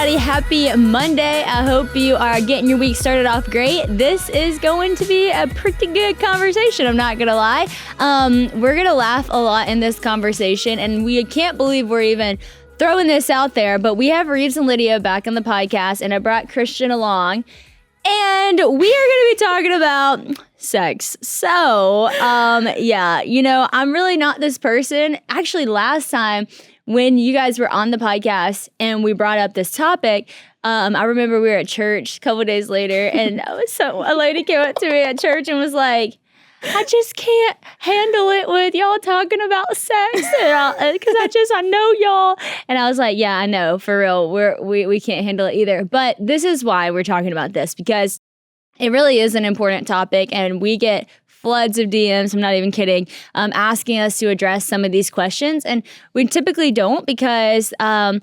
everybody. Happy Monday. I hope you are getting your week started off great. This is going to be a pretty good conversation, I'm not going to lie. We're going to laugh a lot in this conversation, and we can't believe we're even throwing this out there, but we have Reeves and Lydia back on the podcast, and I brought Christian along, and we are going to be talking about sex. So, I'm really not this person. Actually, last time when you guys were on the podcast and we brought up this topic, I remember we were at church a couple of days later, and a lady came up to me at church and was like, I just can't handle it with y'all talking about sex, because I know y'all. And I was like, yeah, I know, for real. We can't handle it either. But this is why we're talking about this, because it really is an important topic, and we get floods of DMs, I'm not even kidding, asking us to address some of these questions. And we typically don't, because not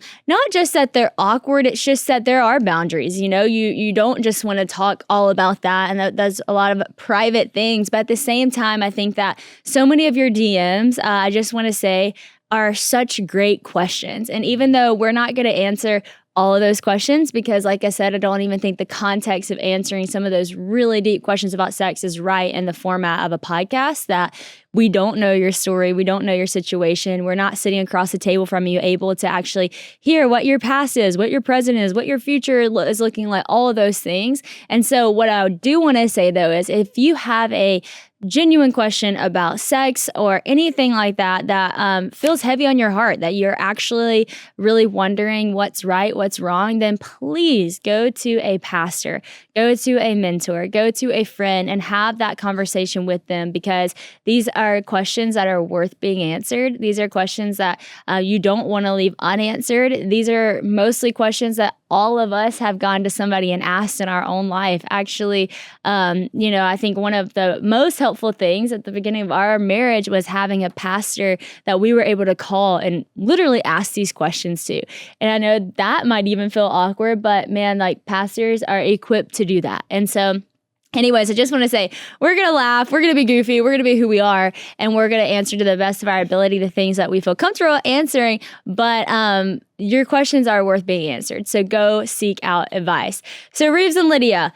just that they're awkward, it's just that there are boundaries. You know, you don't just want to talk all about that, and that's a lot of private things. But at the same time, I think that so many of your DMs, I just want to say, are such great questions. And even though we're not going to answer all of those questions, because like I said, I don't even think the context of answering some of those really deep questions about sex is right in the format of a podcast, that we don't know your story, we don't know your situation, we're not sitting across the table from you able to actually hear what your past is, what your present is, what your future is looking like, all of those things. And so what I do want to say though is, if you have a genuine question about sex or anything like that feels heavy on your heart, that you're actually really wondering what's right, what's wrong, then please go to a pastor, go to a mentor, go to a friend, and have that conversation with them, because these are questions that are worth being answered. These are questions that you don't want to leave unanswered. These are mostly questions that all of us have gone to somebody and asked in our own life. Actually, I think one of the most helpful things at the beginning of our marriage was having a pastor that we were able to call and literally ask these questions to. And I know that might even feel awkward, but man, like, pastors are equipped to do that. And so anyways, I just want to say, we're going to laugh, we're going to be goofy, we're going to be who we are, and we're going to answer to the best of our ability the things that we feel comfortable answering. But your questions are worth being answered. So go seek out advice. So Reeves and Lydia,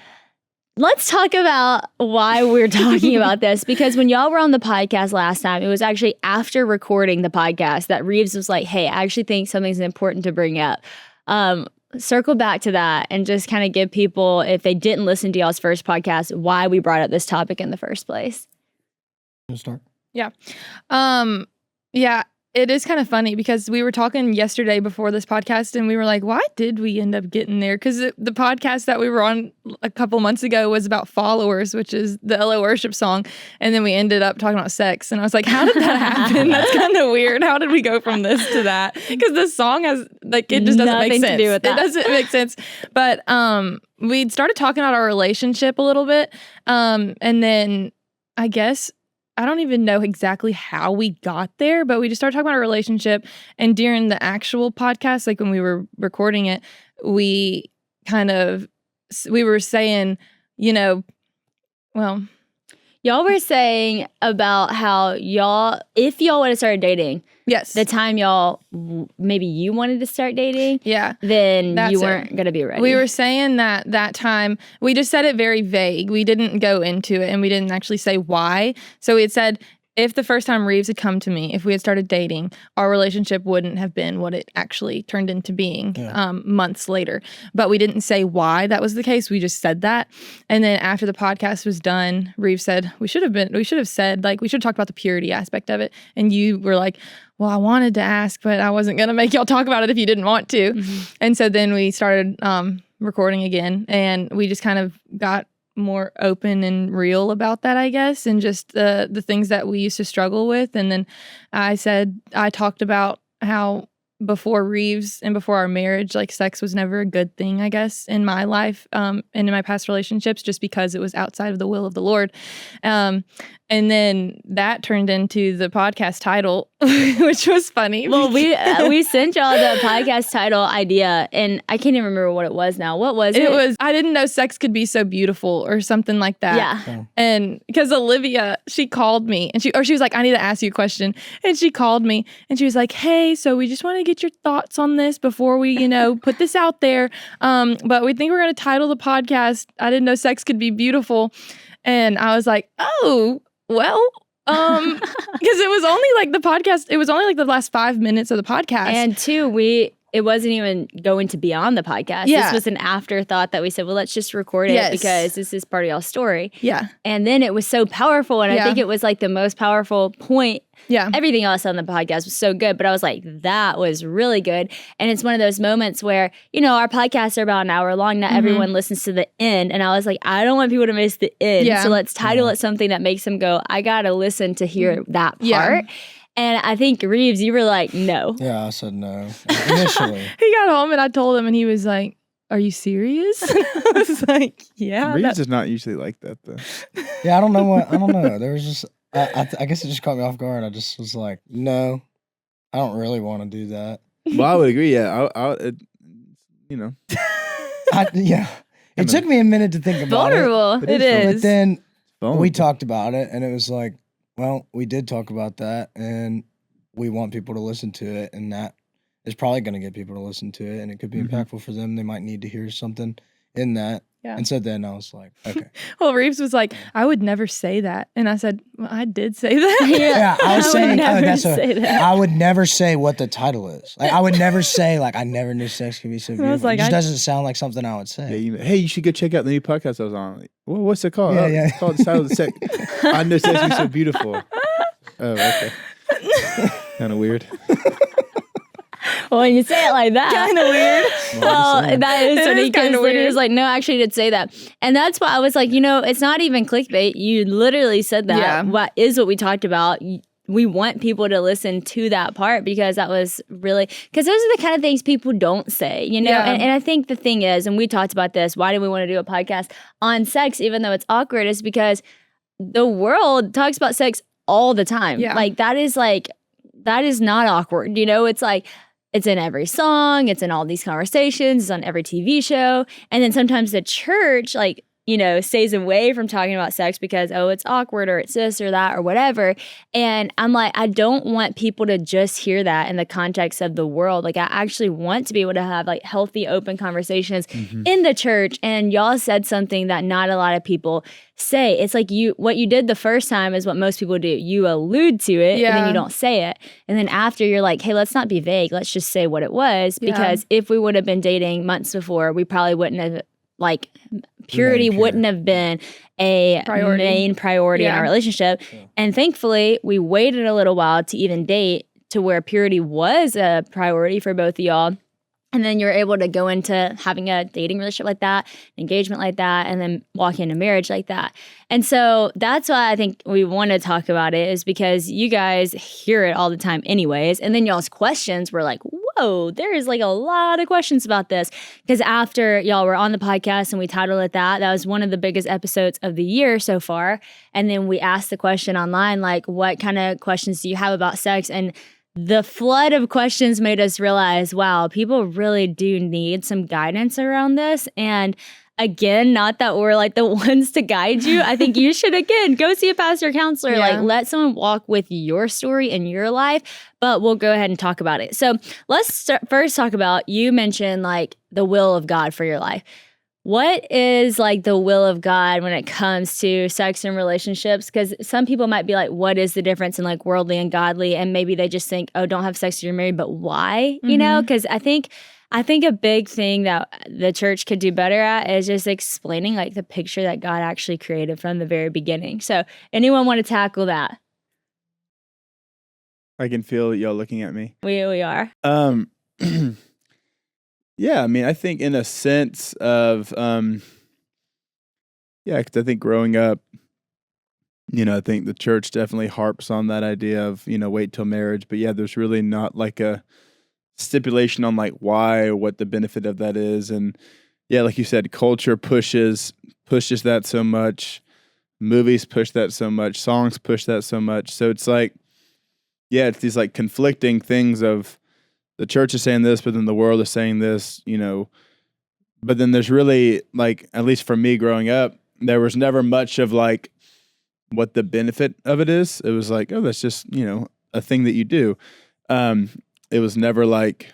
let's talk about why we're talking about this, because when y'all were on the podcast last time, it was actually after recording the podcast that Reeves was like, hey, I actually think something's important to bring up. Circle back to that and just kind of give people, if they didn't listen to y'all's first podcast, why we brought up this topic in the first place. You start? Yeah. It is kind of funny, because we were talking yesterday before this podcast, and we were like, why did we end up getting there? Because the podcast that we were on a couple months ago was about Followers, which is the LA worship song. And then we ended up talking about sex. And I was like, how did that happen? That's kind of weird. How did we go from this to that? Because the song has, like, it just doesn't make sense. To do with that. It doesn't make sense. But we started talking about our relationship a little bit. And then I guess, I don't even know exactly how we got there, but we just started talking about our relationship. And during the actual podcast, like when we were recording it, we were saying, y'all were saying about how if y'all would have started dating, yes, the time maybe you wanted to start dating, yeah, then you weren't going to be ready. We were saying that time, we just said it very vague. We didn't go into it, and we didn't actually say why. So we had said, if the first time Reeves had come to me, if we had started dating, our relationship wouldn't have been what it actually turned into being months later. But we didn't say why that was the case. We just said that. And then after the podcast was done, Reeves said, we should have said, like, we should have talked about the purity aspect of it. And you were like, well, I wanted to ask, but I wasn't going to make y'all talk about it if you didn't want to. Mm-hmm. And so then we started recording again, and we just kind of got more open and real about that, I guess, and just the things that we used to struggle with. And then I talked about how before Reeves and before our marriage, like, sex was never a good thing, I guess, in my life and in my past relationships, just because it was outside of the will of the Lord. And then that turned into the podcast title, which was funny. Well, we sent y'all the podcast title idea, and I can't even remember what it was now. What was it? It was, I didn't know sex could be so beautiful or something like that. Yeah. And because Olivia, she called me and she was like, I need to ask you a question. And she called me and she was like, hey, so we just want to get your thoughts on this before we, put this out there. But we think we're going to title the podcast, I didn't know sex could be beautiful. And I was like, oh, well, because it was only like the podcast, it was only like the last 5 minutes of the podcast. And two, it wasn't even going to be on the podcast. Yeah. This was an afterthought that we said, well, let's just record it because this is part of y'all's story. Yeah. And then it was so powerful. And I think it was like the most powerful point. Yeah. Everything else on the podcast was so good. But I was like, that was really good. And it's one of those moments where, our podcasts are about an hour long. Not everyone listens to the end. And I was like, I don't want people to miss the end. Yeah. So let's title it something that makes them go, I got to listen to hear that part. Yeah. And I think, Reeves, you were like, no. Yeah, I said no initially. He got home and I told him and he was like, are you serious? I was like, yeah. Reeves is not usually like that, though. Yeah, I don't know. There was just, I guess it just caught me off guard. I just was like, no, I don't really want to do that. Well, I would agree. Yeah, It took me a minute to think about vulnerable. it. It is. But then vulnerable. we talked about it, and it was like, well, we did talk about that, and we want people to listen to it, and that is probably going to get people to listen to it, and it could be impactful for them. They might need to hear something in that. Yeah. And so then I was like, okay. Well, Reeves was like, I would never say that. And I said, well, I did say that. Yeah, I was saying, I would never say what the title is. Like, I would never say, like, I never knew sex could be so beautiful. Like, it just doesn't sound like something I would say. Yeah, hey, you should go check out the new podcast I was on. Like, well, what's it called? Yeah. It's called The Title of the Sex. I know sex can be so beautiful. Oh, okay. Kind of weird. Well, when you say it like that. Kind of weird. Well, that is funny because Lydia was weird. like, no, actually, I did say that. And that's why I was like, it's not even clickbait. You literally said that. Yeah. What is what we talked about. We want people to listen to that part because that was really, because those are the kind of things people don't say, Yeah. And I think the thing is, and we talked about this, why do we want to do a podcast on sex, even though it's awkward, is because the world talks about sex all the time. Yeah. That is not awkward. It's like, it's in every song, it's in all these conversations, it's on every TV show. And then sometimes the church, stays away from talking about sex because, it's awkward or it's this or that or whatever. And I'm like, I don't want people to just hear that in the context of the world. I actually want to be able to have healthy, open conversations in the church. And y'all said something that not a lot of people say. It's like what you did the first time is what most people do. You allude to it and then you don't say it. And then after you're like, hey, let's not be vague. Let's just say what it was. Because if we would have been dating months before, we probably wouldn't have purity wouldn't have been a main priority in our relationship. Yeah. And thankfully, we waited a little while to even date to where purity was a priority for both of y'all. And then you're able to go into having a dating relationship like that, engagement like that, and then walk into marriage like that. And so that's why I think we want to talk about it, is because you guys hear it all the time anyways. And then y'all's questions were like, whoa, there is a lot of questions about this. Because after y'all were on the podcast and we titled it that was one of the biggest episodes of the year so far. And then we asked the question online, what kind of questions do you have about sex? And the flood of questions made us realize, wow, people really do need some guidance around this. And again, not that we're the ones to guide you. I think you should, again, go see a pastor or counselor. Yeah. Let someone walk with your story in your life. But we'll go ahead and talk about it. So let's first talk about, you mentioned the will of God for your life. What is the will of God when it comes to sex and relationships? Because some people might be like, what is the difference in worldly and godly? And maybe they just think, oh, don't have sex till you're married, but why? Because I think a big thing that the church could do better at is just explaining the picture that God actually created from the very beginning. So anyone want to tackle that? I can feel y'all looking at me. We are. Yeah, I think in a sense of, because I think growing up, I think the church definitely harps on that idea of, wait till marriage. But yeah, there's really not a stipulation on why or what the benefit of that is. And yeah, like you said, culture pushes that so much. movies push that so much, songs push that so much. So it's like, yeah, it's these like conflicting things of the church is saying this, but then the world is saying this, but then there's really, like, at least for me growing up, there was never much of like what the benefit of it is. It was like, oh, that's just, a thing that you do. It was never like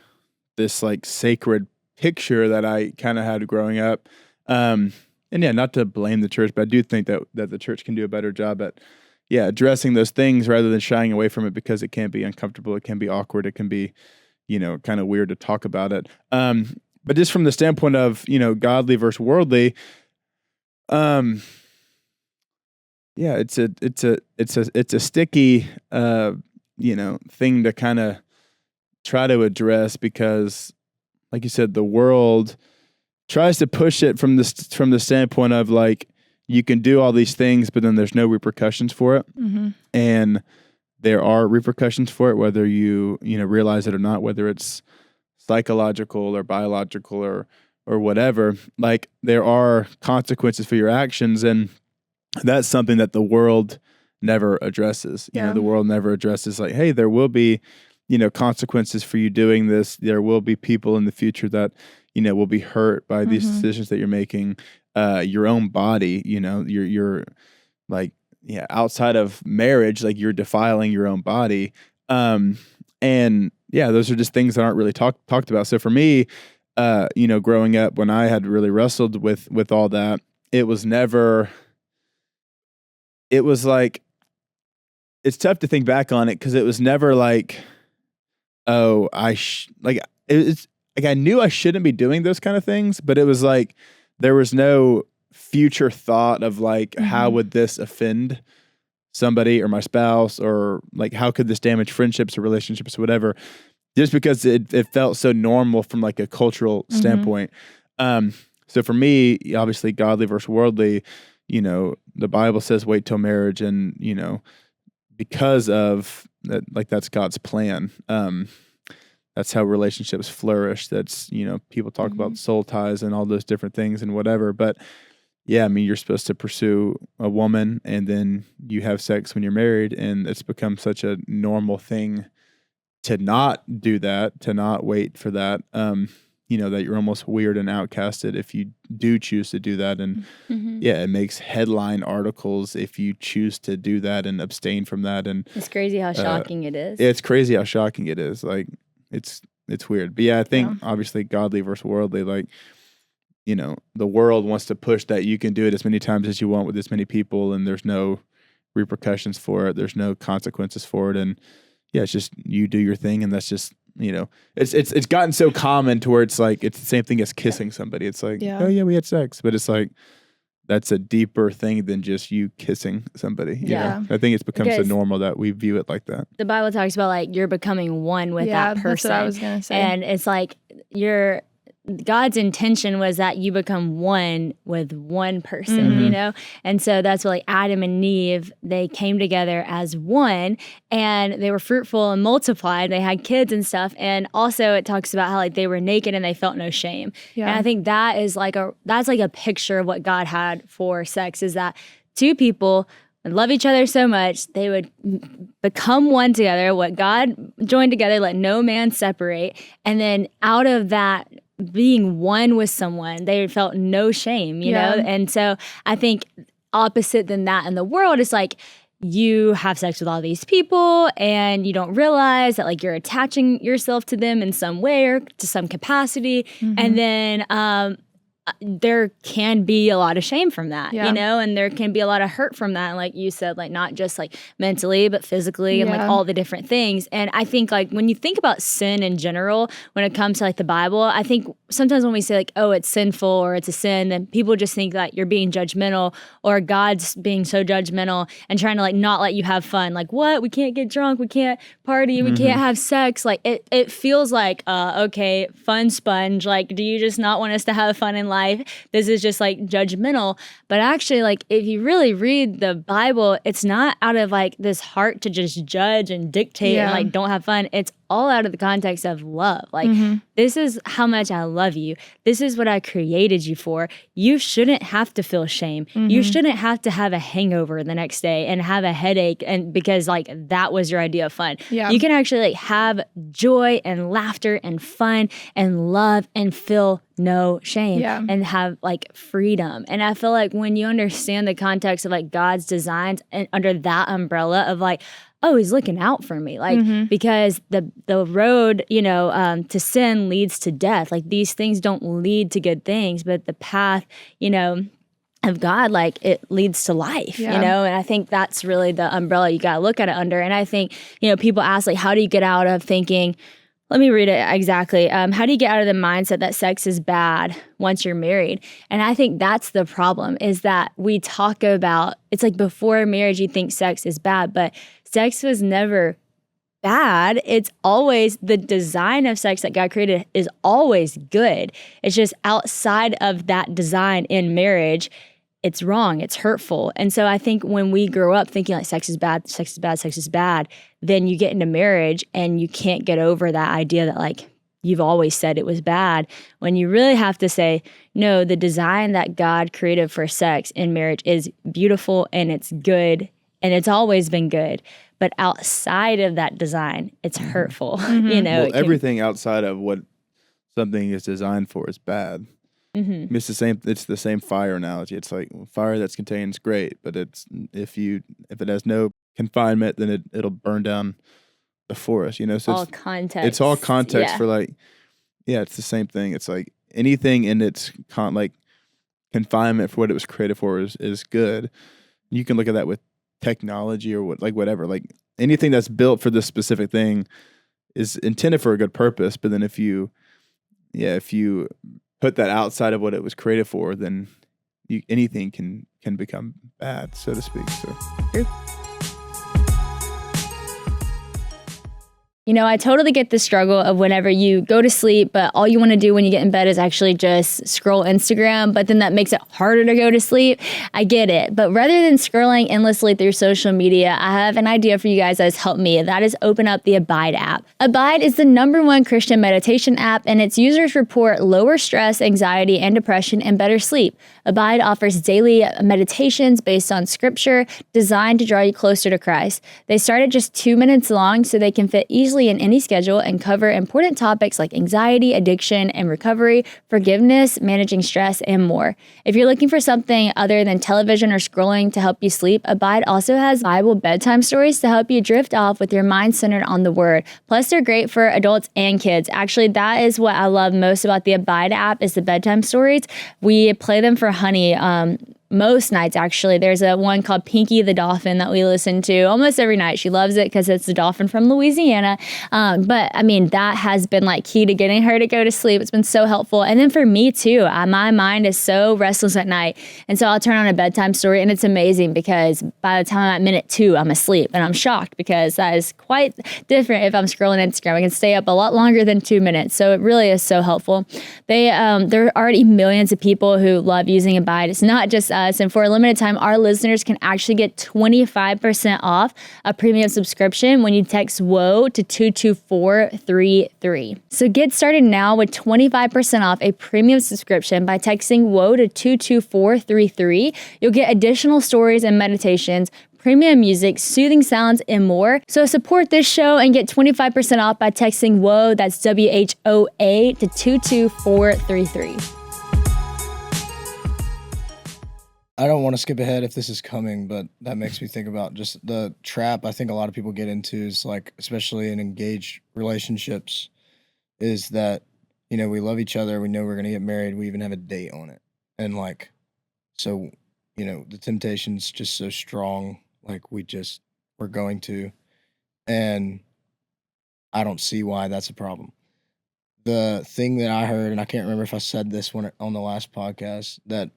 this like sacred picture that I kind of had growing up. And yeah, not to blame the church, but I do think that the church can do a better job at, addressing those things rather than shying away from it, because it can be uncomfortable. It can be awkward. It can be, kind of weird to talk about it. But just from the standpoint of, godly versus worldly, it's a sticky, thing to kind of try to address, because like you said, the world tries to push it from the standpoint of like, you can do all these things, but then there's no repercussions for it. Mm-hmm. And there are repercussions for it, whether you realize it or not, whether it's psychological or biological or whatever. Like, there are consequences for your actions, and that's something that the world never addresses. The world never addresses like, hey, there will be, consequences for you doing this. There will be people in the future that, will be hurt by these decisions that you're making. Your own body, you're like, outside of marriage, like, you're defiling your own body. And those are just things that aren't really talked about. So for me, growing up, when I had really wrestled with all that, it was like, it's tough to think back on it, because it was never like, oh, it's like, I knew I shouldn't be doing those kind of things, but it was like, there was no future thought of like, how would this offend somebody or my spouse, or like, how could this damage friendships or relationships or whatever, just because it felt so normal from like a cultural standpoint. So for me, obviously, godly versus worldly, the Bible says wait till marriage, and, because of that, like, that's God's plan. That's how relationships flourish. That's, people talk about soul ties and all those different things and whatever. But yeah, I mean, you're supposed to pursue a woman, and then you have sex when you're married, and it's become such a normal thing to not do that, to not wait for that. That you're almost weird and outcasted if you do choose to do that. And it makes headline articles if you choose to do that and abstain from that. And it's crazy how shocking it is. It's crazy how shocking it is. Like, it's weird. But yeah, I think obviously godly versus worldly, like, the world wants to push that you can do it as many times as you want with as many people, and there's no repercussions for it. There's no consequences for it. And it's just, you do your thing, and that's just, it's gotten so common to where it's like, it's the same thing as kissing somebody. It's like, oh yeah, we had sex, but it's like, that's a deeper thing than just you kissing somebody. You know? I think it's become so normal that we view it like that. The Bible talks about like, you're becoming one with that person. That's what I was gonna say. And it's like, God's intention was that you become one with one person, And so that's what, like, Adam and Eve, they came together as one, and they were fruitful and multiplied. They had kids and stuff. And also it talks about how like they were naked and they felt no shame. Yeah. And I think that is like that's like a picture of what God had for sex, is that two people would love each other so much, they would become one together, what God joined together, let no man separate. And then out of that, being one with someone, they felt no shame, you know? And so I think opposite than that in the world is like, you have sex with all these people and you don't realize that like you're attaching yourself to them in some way or to some capacity. And then there can be a lot of shame from that, and there can be a lot of hurt from that. And like you said, like not just like mentally, but physically and like all the different things. And I think like when you think about sin in general, when it comes to like the Bible, I think sometimes when we say like, oh, it's sinful or it's a sin, then people just think that you're being judgmental or God's being so judgmental and trying to like not let you have fun. Like, what? We can't get drunk. We can't party. We can't have sex. Like it feels like, okay, fun sponge. Like, do you just not want us to have fun in life? This is just like judgmental. But actually, like if you really read the Bible, it's not out of like this heart to just judge and dictate and like don't have fun. It's all out of the context of love. Like, this is how much I love you. This is what I created you for. You shouldn't have to feel shame. You shouldn't have to have a hangover the next day and have a headache, and because like that was your idea of fun. Yeah. You can actually like have joy and laughter and fun and love and feel no shame and have like freedom. And I feel like when you understand the context of like God's designs and under that umbrella of like, oh, he's looking out for me. Like, because the road, to sin leads to death. Like, these things don't lead to good things, but the path, of God, like, it leads to life, and I think that's really the umbrella you got to look at it under. And I think, people ask, like, how do you get out of thinking, let me read it exactly. How do you get out of the mindset that sex is bad once you're married? And I think that's the problem, is that we talk about, it's like before marriage, you think sex is bad, but sex was never bad. It's always, the design of sex that God created is always good. It's just outside of that design in marriage, it's wrong, it's hurtful. And so I think when we grow up thinking like sex is bad, sex is bad, sex is bad, then you get into marriage and you can't get over that idea that like you've always said it was bad, when you really have to say, no, the design that God created for sex in marriage is beautiful and it's good and it's always been good. But outside of that design, it's hurtful. Well, everything outside of what something is designed for is bad. It's the same fire analogy. It's like fire that's contained is great, but it's if it has no confinement, then it'll burn down the forest. So all context. It's all context for like, it's the same thing. It's like anything in its confinement for what it was created for is good. You can look at that with technology or whatever. Like anything that's built for this specific thing is intended for a good purpose. But then if you put that outside of what it was created for, then anything can become bad, so to speak. So. True. I totally get the struggle of whenever you go to sleep, but all you want to do when you get in bed is actually just scroll Instagram, but then that makes it harder to go to sleep. I get it. But rather than scrolling endlessly through social media, I have an idea for you guys that has helped me. That is open up the Abide app. Abide is the #1 Christian meditation app, and its users report lower stress, anxiety, and depression, and better sleep. Abide offers daily meditations based on scripture designed to draw you closer to Christ. They start at just 2 minutes long, so they can fit easily in any schedule and cover important topics like anxiety, addiction, and recovery, forgiveness, managing stress, and more. If you're looking for something other than television or scrolling to help you sleep, Abide also has Bible bedtime stories to help you drift off with your mind centered on the Word. Plus, they're great for adults and kids. Actually, that is what I love most about the Abide app is the bedtime stories. We play them for Honey most nights, actually. There's one called Pinky the Dolphin that we listen to almost every night. She loves it because it's the dolphin from Louisiana. But I mean, that has been like key to getting her to go to sleep. It's been so helpful. And then for me too, my mind is so restless at night. And so I'll turn on a bedtime story and it's amazing because by the time I'm at minute 2, I'm asleep. And I'm shocked because that is quite different if I'm scrolling Instagram. I can stay up a lot longer than 2 minutes. So it really is so helpful. There are already millions of people who love using Abide. It's not just us. And for a limited time, our listeners can actually get 25% off a premium subscription when you text WHOA to 22433. So get started now with 25% off a premium subscription by texting WHOA to 22433. You'll get additional stories and meditations, premium music, soothing sounds, and more. So support this show and get 25% off by texting WHOA, that's WHOA, to 22433. I don't want to skip ahead if this is coming, but that makes me think about just the trap I think a lot of people get into is like, especially in engaged relationships, is that, we love each other. We know we're going to get married. We even have a date on it. And like, so, the temptation's just so strong. Like we're going to, and I don't see why that's a problem. The thing that I heard, and I can't remember if I said this one on the last podcast, that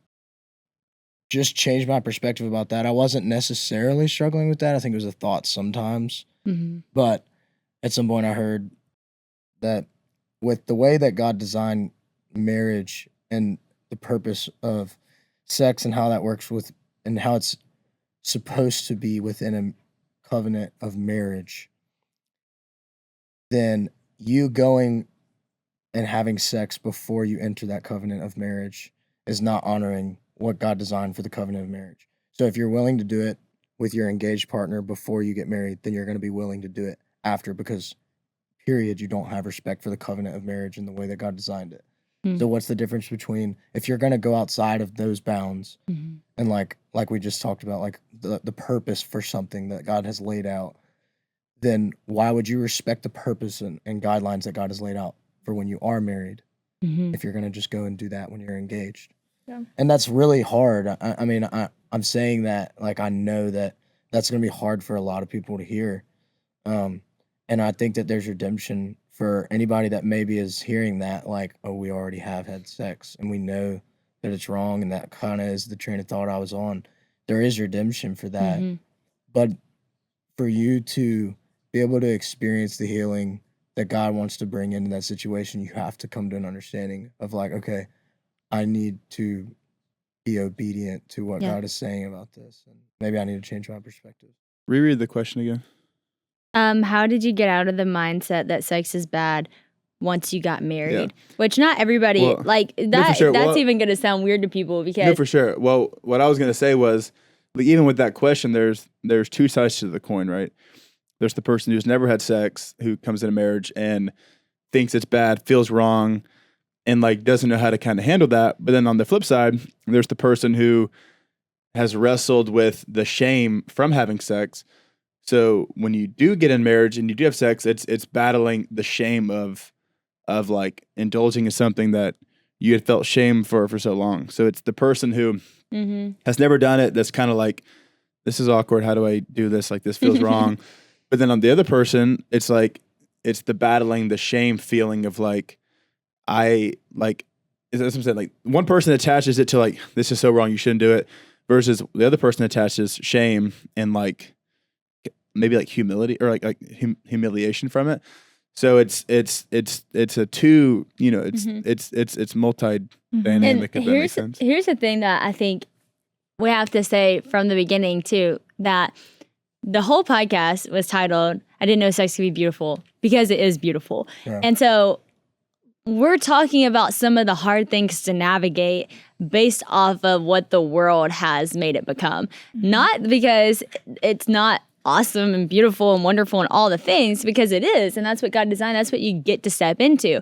just changed my perspective about that. I wasn't necessarily struggling with that. I think it was a thought sometimes. But at some point I heard that with the way that God designed marriage and the purpose of sex and how that works with and how it's supposed to be within a covenant of marriage, then you going and having sex before you enter that covenant of marriage is not honoring what God designed for the covenant of marriage. So if you're willing to do it with your engaged partner before you get married, then you're going to be willing to do it after, because period, you don't have respect for the covenant of marriage in the way that God designed it. Mm. So what's the difference between, if you're going to go outside of those bounds and like we just talked about, like the purpose for something that God has laid out, then why would you respect the purpose and guidelines that God has laid out for when you are married if you're going to just go and do that when you're engaged? Yeah. And that's really hard. I mean, I'm saying that, like, I know that that's going to be hard for a lot of people to hear. And I think that there's redemption for anybody that maybe is hearing that, like, oh, we already have had sex and we know that it's wrong, and that kind of is the train of thought I was on. There is redemption for that. But for you to be able to experience the healing that God wants to bring into that situation, you have to come to an understanding of, like, okay, I need to be obedient to what God is saying about this. And maybe I need to change my perspective. Reread the question again. How did you get out of the mindset that sex is bad once you got married? Which not everybody, like, that. That's even going to sound weird to people because... No, for sure. Well, what I was going to say was, like, even with that question, there's two sides to the coin, right? There's the person who's never had sex, who comes into marriage and thinks it's bad, feels wrong, and, like, doesn't know how to kind of handle that. But then on the flip side, there's the person who has wrestled with the shame from having sex. So when you do get in marriage and you do have sex, it's battling the shame of like indulging in something that you had felt shame for so long. So it's the person who has never done it that's kind of like, this is awkward. How do I do this? Like, this feels wrong. But then on the other person, it's like, it's the battling the shame feeling of, like, that's what I'm saying. Like, one person attaches it to, like, this is so wrong, you shouldn't do it, versus the other person attaches shame and, like, maybe like humility or like humiliation from it. So it's a two, you know, it's multi-dynamic, if that makes sense. Here's the thing that I think we have to say from the beginning too, that the whole podcast was titled, I Didn't Know Sex Could Be Beautiful, because it is beautiful. Yeah. And so we're talking about some of the hard things to navigate based off of what the world has made it become. Not because it's not awesome and beautiful and wonderful and all the things, because it is, and that's what God designed. That's what you get to step into.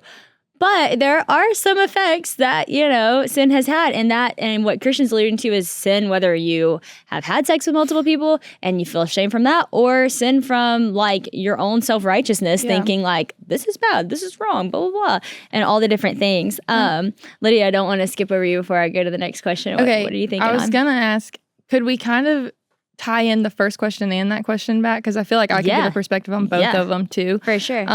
But there are some effects that, you know, sin has had, and what Christian's alluding to is sin, whether you have had sex with multiple people and you feel shame from that, or sin from, like, your own self-righteousness, thinking like, this is bad, this is wrong, blah, blah, blah, and all the different things. Lydia, I don't want to skip over you before I go to the next question. Okay, what are you thinking? I was going to ask, could we kind of tie in the first question and that question back? Because I feel like I can give a perspective on both of them too. For sure.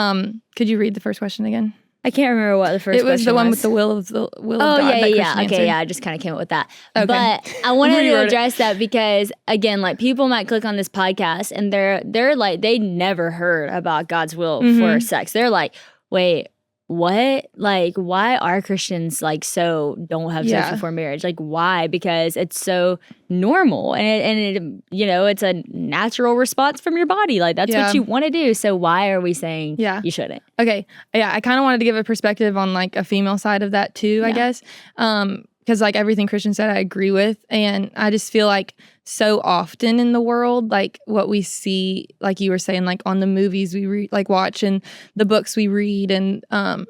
Could you read the first question again? I can't remember what the first question was. It was the one with the will of God. Okay, I just kind of came up with that. Okay. But I wanted to address that because, again, like, people might click on this podcast and they're like, they never heard about God's will for sex. They're like, wait, what? Like, why are Christians, like, so don't have sex before marriage? Like, why? Because it's so normal and it you know, it's a natural response from your body. Like, that's what you want to do. So why are we saying you shouldn't? Okay. Yeah, I kind of wanted to give a perspective on, like, a female side of that too, I guess. Because, like, everything Christian said, I agree with. And I just feel like so often in the world, like, what we see, like you were saying, like, on the movies we watch and the books we read and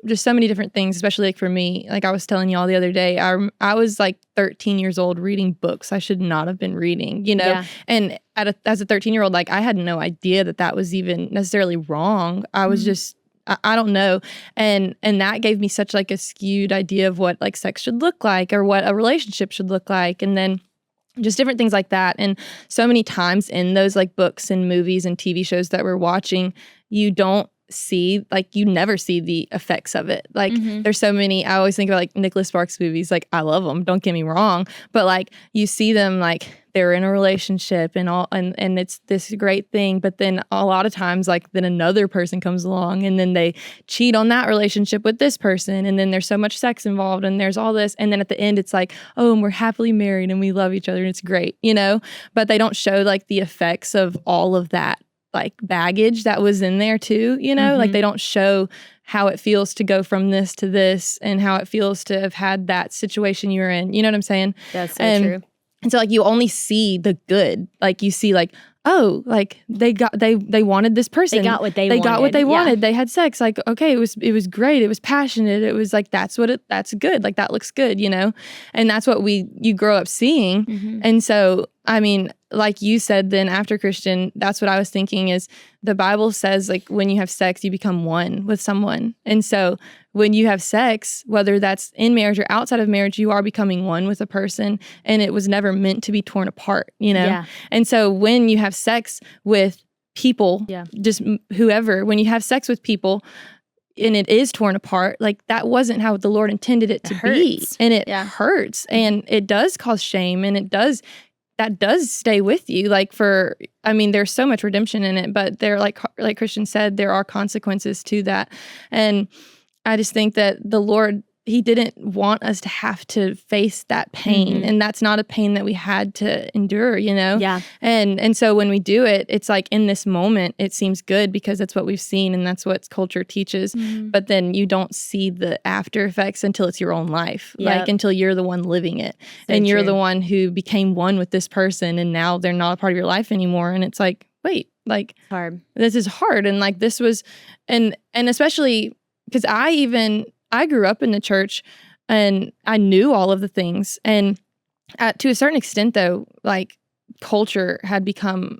just so many different things, especially, like, for me, like I was telling y'all the other day, I was like 13 years old reading books I should not have been reading, you know? Yeah. And as a 13-year-old, like, I had no idea that was even necessarily wrong. I was just, I don't know. And that gave me such, like, a skewed idea of what, like, sex should look like or what a relationship should look like. And then just different things like that. And so many times in those, like, books and movies and TV shows that we're watching, you don't see, like, you never see the effects of it. Like, there's so many, I always think about, like, Nicholas Sparks movies. Like, I love them, don't get me wrong. But, like, you see them, like, they're in a relationship and all, and it's this great thing. But then a lot of times, like, then another person comes along and then they cheat on that relationship with this person. And then there's so much sex involved and there's all this. And then at the end, it's like, oh, and we're happily married and we love each other and it's great, you know? But they don't show, like, the effects of all of that like baggage that was in there too, you know, like they don't show how it feels to go from this to this and how it feels to have had that situation you're in. You know what I'm saying? That's so true. And so like you only see the good. Like you see like, oh, like they wanted this person. They got what they got what they wanted. Yeah. They had sex. Like, okay, it was great. It was passionate. It was like that's good. Like that looks good, you know? And that's what you grow up seeing. And so, I mean, like you said then after Christian, that's what I was thinking is the Bible says like when you have sex, you become one with someone. And so when you have sex, whether that's in marriage or outside of marriage, you are becoming one with a person, and it was never meant to be torn apart, you know? Yeah. And so when you have sex with people, just whoever, when you have sex with people and it is torn apart, like that wasn't how the Lord intended it to be. And it hurts, and it does cause shame, and that does stay with you. Like there's so much redemption in it, but there, like Christian said, there are consequences to that. And I just think that the Lord, he didn't want us to have to face that pain. And that's not a pain that we had to endure, you know? Yeah. And so when we do it, it's like in this moment, it seems good because that's what we've seen and that's what culture teaches. But then you don't see the after effects until it's your own life, like until you're the one living it. So and you're the one who became one with this person, and now they're not a part of your life anymore. And it's like, wait, like it's hard. This is hard. And like this was, and especially because I grew up in the church and I knew all of the things. And to a certain extent, though, like culture had become,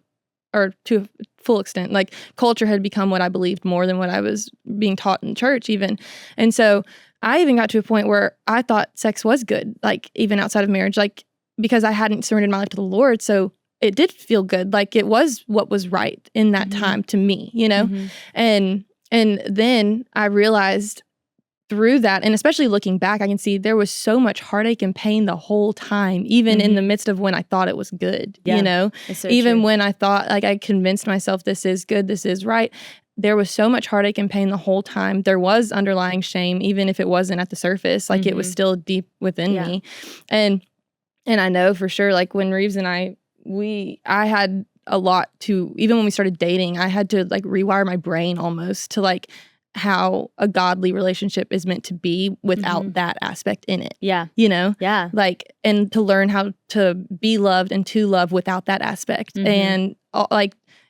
or to a full extent, like culture had become what I believed more than what I was being taught in church even. And so I even got to a point where I thought sex was good, like even outside of marriage, like because I hadn't surrendered my life to the Lord. So it did feel good. Like it was what was right in that time to me, you know? And then I realized through that, and especially looking back, I can see there was so much heartache and pain the whole time, even in the midst of when I thought it was good, you know? So even true. when I thought, like I convinced myself this is good, this is right, there was so much heartache and pain the whole time. There was underlying shame, even if it wasn't at the surface, like it was still deep within me. And I know for sure, like when Reeves and I had a lot to, even when we started dating, I had to like rewire my brain almost to like how a godly relationship is meant to be without that aspect in it. Yeah. You know? Yeah. Like, and to learn how to be loved and to love without that aspect. And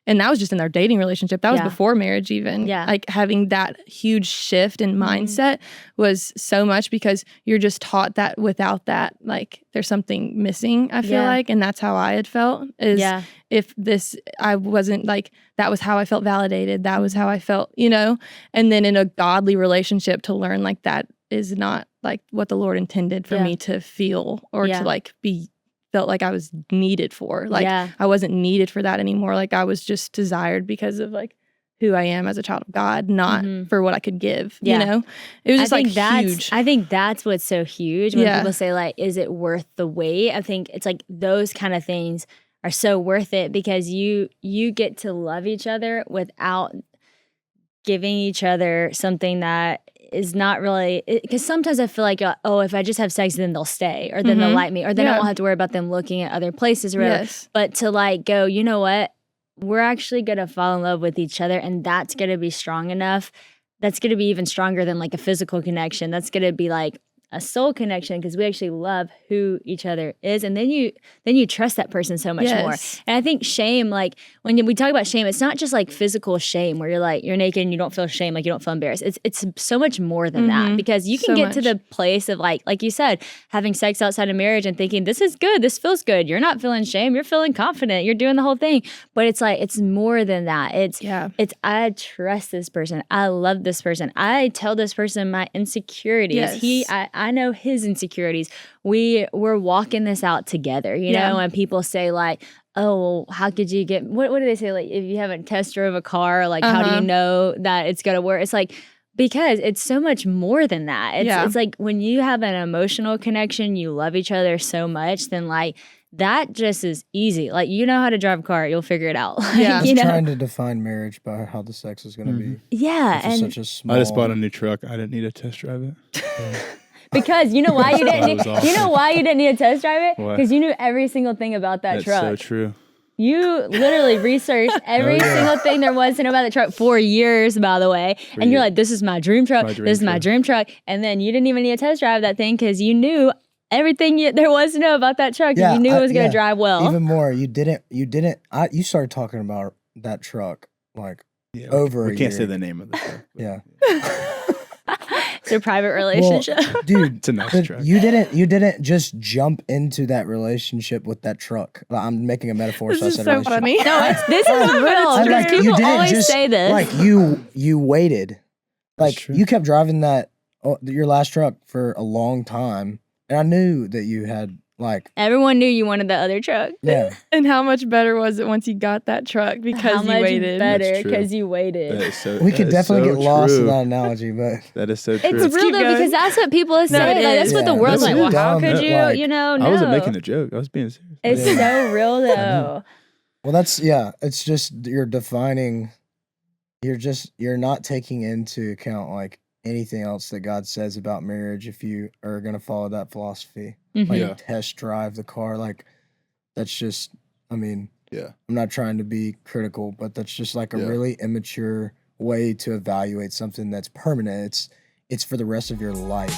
and that was just in our dating relationship. That was before marriage even. Yeah. Like having that huge shift in mindset was so much because you're just taught that without that, like there's something missing, I feel like. And that's how I had felt is if I wasn't like, that was how I felt validated. That was how I felt, you know? And then in a godly relationship to learn like that is not like what the Lord intended for me to feel or to like felt like I was needed for. Like I wasn't needed for that anymore. Like I was just desired because of like who I am as a child of God, not for what I could give, you know? It was just like huge. I think that's what's so huge when people say like, is it worth the wait? I think it's like those kind of things are so worth it because you get to love each other without giving each other something that is not really, because sometimes I feel like, if I just have sex, then they'll stay, or then they'll like me, or then I won't have to worry about them looking at other places or whatever. But to like go, you know what? We're actually going to fall in love with each other, and that's going to be strong enough. That's going to be even stronger than like a physical connection. That's going to be like a soul connection because we actually love who each other is, and then you trust that person so much more. And I think shame, like when we talk about shame, it's not just like physical shame where you're naked and you don't feel shame, like you don't feel embarrassed. It's so much more than that because you can get to the place of like you said, having sex outside of marriage and thinking this is good, this feels good. You're not feeling shame, you're feeling confident, you're doing the whole thing. But it's like it's more than that. It's I trust this person, I love this person, I tell this person my insecurities. I know his insecurities. We're walking this out together, you know? And people say like, oh, how could you get, what do they say? Like, if you haven't test drove a car, like, how do you know that it's going to work? It's like, because it's so much more than that. It's like when you have an emotional connection, you love each other so much, then like, that just is easy. Like, you know how to drive a car, you'll figure it out. Yeah. You know? Trying to define marriage by how the sex is going to be. Yeah. And such a small... I just bought a new truck. I didn't need to test drive it. Because you know why you didn't need, awesome. You know why you didn't need to test drive it? Because you knew every single thing about that truck. That's so true. You literally researched every single thing there was to know about the truck for years, by the way. And you're like, this is my dream truck. This is my dream truck. And then you didn't even need a test drive that thing because you knew everything there was to know about that truck. And you knew it was going to drive well. Even more, you started talking about that truck like over a year. We can't say the name of the truck. Yeah. It's a private relationship. Well, dude, it's a nice truck. You didn't just jump into that relationship with that truck. I'm making a metaphor. This is so funny. No, this is real. Like, People always say this. Like you waited. Like you kept driving your last truck for a long time. And I knew that you had everyone knew you wanted the other truck. Yeah. And how much better was it once you got that truck because you waited? Better because you waited. We could definitely get lost in that analogy, but that is so true. It's real though because that's what people say. That's what the world's like. Well, how could you? No. I wasn't making a joke. I was being serious. It's so real though. Well, it's just you're defining. You're not taking into account anything else that God says about marriage if you are going to follow that philosophy. Test drive the car. That's just, I'm not trying to be critical, but that's just a really immature way to evaluate something that's permanent. It's for the rest of your life.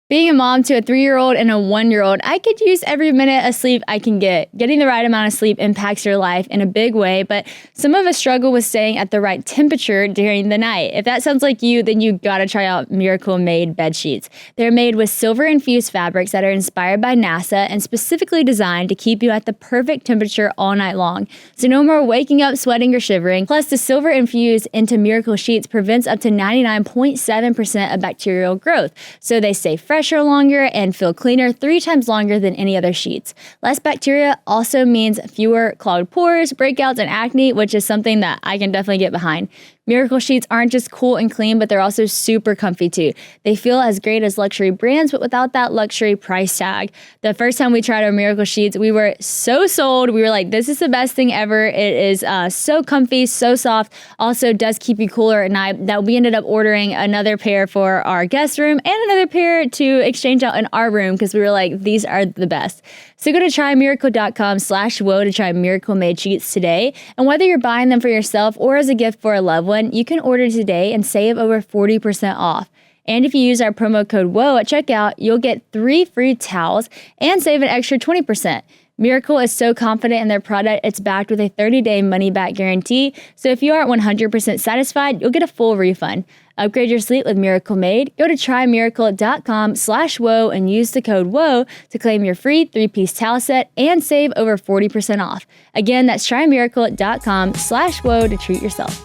Being a mom to a 3-year-old and a 1-year-old, I could use every minute of sleep I can get. Getting the right amount of sleep impacts your life in a big way, but some of us struggle with staying at the right temperature during the night. If that sounds like you, then you gotta try out Miracle Made bed sheets. They're made with silver-infused fabrics that are inspired by NASA and specifically designed to keep you at the perfect temperature all night long. So no more waking up sweating or shivering. Plus, the silver infused into Miracle sheets prevents up to 99.7% of bacterial growth, so they stay fresher longer and feel cleaner 3 times longer than any other sheets. Less bacteria also means fewer clogged pores, breakouts, and acne, which is something that I can definitely get behind. Miracle sheets aren't just cool and clean, but they're also super comfy too. They feel as great as luxury brands, but without that luxury price tag. The first time we tried our Miracle sheets, we were so sold. We were like, this is the best thing ever. It is so comfy, so soft. Also does keep you cooler at night. That we ended up ordering another pair for our guest room and another pair to exchange out in our room because we were like, these are the best. So go to trymiracle.com/woe to try Miracle Made sheets today. And whether you're buying them for yourself or as a gift for a loved one, you can order today and save over 40% off. And if you use our promo code WOE at checkout, you'll get 3 free towels and save an extra 20%. Miracle is so confident in their product, it's backed with a 30-day money-back guarantee. So if you aren't 100% satisfied, you'll get a full refund. Upgrade your sleep with Miracle Made. Go to trymiracle.com/woe and use the code WOE to claim your free 3-piece towel set and save over 40% off. Again, that's trymiracle.com/woe to treat yourself.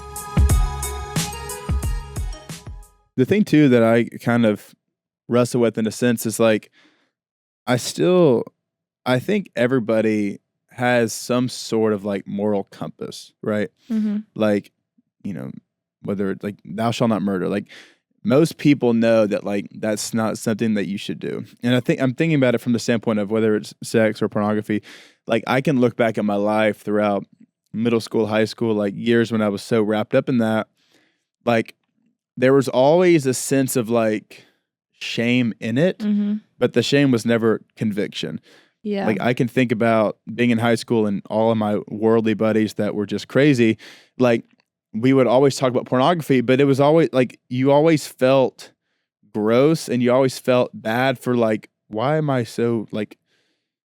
The thing too that I kind of wrestle with in a sense is I think everybody has some sort of moral compass, right? Mm-hmm. Whether it's thou shalt not murder, most people know that that's not something that you should do. And I'm thinking about it from the standpoint of whether it's sex or pornography. I can look back at my life throughout middle school, high school, years when I was so wrapped up in that, there was always a sense of shame in it, mm-hmm. but the shame was never conviction. Yeah. I can think about being in high school and all of my worldly buddies that were just crazy. We would always talk about pornography, but it was always you always felt gross and you always felt bad for why am I so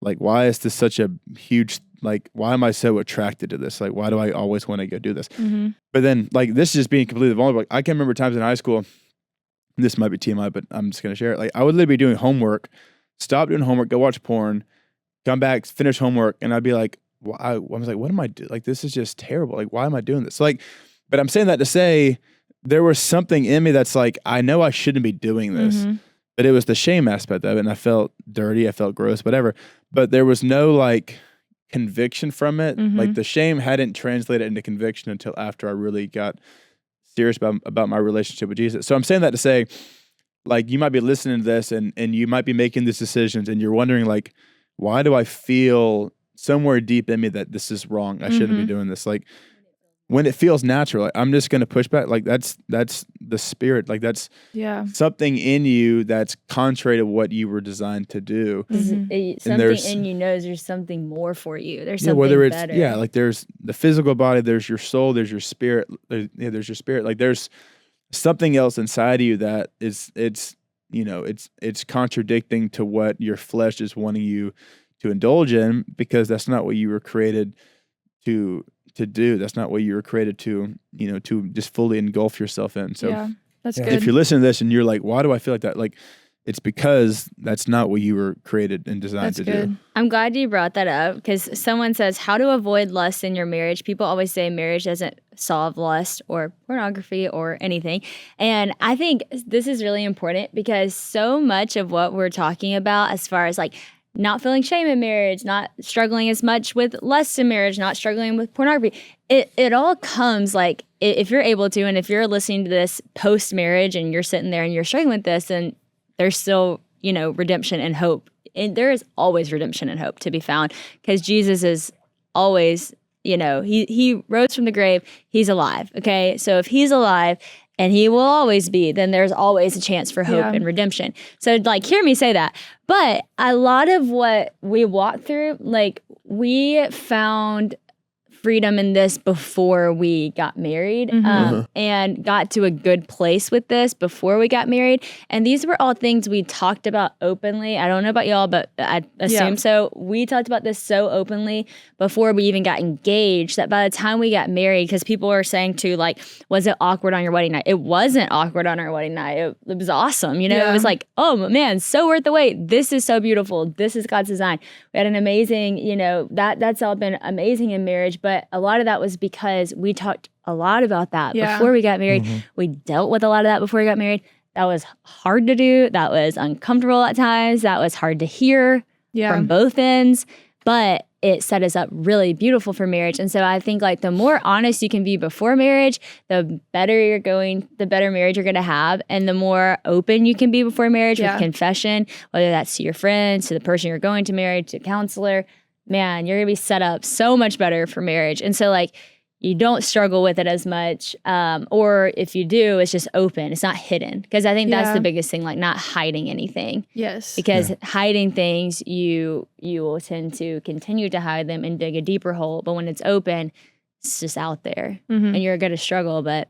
why is this such a huge, why am I so attracted to this? Why do I always want to go do this? Mm-hmm. But then this is just being completely vulnerable. I can remember times in high school, this might be TMI, but I'm just going to share it. I would literally be doing homework, stop doing homework, go watch porn, come back, finish homework. And I'd be like, I was like, what am I doing? This is just terrible. Why am I doing this? But I'm saying that to say there was something in me that's I know I shouldn't be doing this, mm-hmm. but it was the shame aspect of it. And I felt dirty. I felt gross, whatever. But there was no conviction from it. Mm-hmm. The shame hadn't translated into conviction until after I really got serious about my relationship with Jesus. So I'm saying that to say, you might be listening to this and you might be making these decisions and you're wondering why do I feel somewhere deep in me that this is wrong? I shouldn't mm-hmm. be doing this. when it feels natural, like, I'm just going to push back. Like that's the spirit. Like that's something in you that's contrary to what you were designed to do. Something in you knows there's something more for you. There's something whether it's better. like there's the physical body, there's your soul, there's your spirit. There's your spirit. Like there's something else inside of you that it's contradicting to what your flesh is wanting you to indulge in, because that's not what you were created to do. That's not what you were created to just fully engulf yourself in. So that's good. If you're listening to this and you're like, why do I feel like that? Like, it's because that's not what you were created and designed to do. I'm glad you brought that up, because someone says, how to avoid lust in your marriage. People always say marriage doesn't solve lust or pornography or anything. And I think this is really important, because so much of what we're talking about, as far as like not feeling shame in marriage, not struggling as much with lust in marriage, not struggling with pornography, it all comes like, if you're able to, and if you're listening to this post-marriage and you're sitting there and you're struggling with this, and there's still, redemption and hope. And there is always redemption and hope to be found, because Jesus is always, he rose from the grave. He's alive. Okay. So if he's alive and he will always be, then there's always a chance for hope and redemption. So like, hear me say that. But a lot of what we walked through, like we found freedom in this before we got married, and got to a good place with this before we got married. And these were all things we talked about openly. I don't know about y'all, but I assume so. We talked about this so openly before we even got engaged, that by the time we got married, because people were saying too, like, was it awkward on your wedding night? It wasn't awkward on our wedding night. It was awesome. It was like, oh man, so worth the wait. This is so beautiful. This is God's design. We had an amazing, that's all been amazing in marriage. But a lot of that was because we talked a lot about that before we got married. We dealt with a lot of that before we got married. That was hard to do. That was uncomfortable at times. That was hard to hear from both ends. But it set us up really beautiful for marriage. And so I think like the more honest you can be before marriage, the better marriage you're going to have. And the more open you can be before marriage with confession, whether that's to your friends, to the person you're going to marry, to a counselor, man, you're going to be set up so much better for marriage. And so like, you don't struggle with it as much. Or if you do, it's just open. It's not hidden. Because I think that's the biggest thing, like not hiding anything. Yes. Because hiding things, you will tend to continue to hide them and dig a deeper hole. But when it's open, it's just out there. And you're going to struggle, but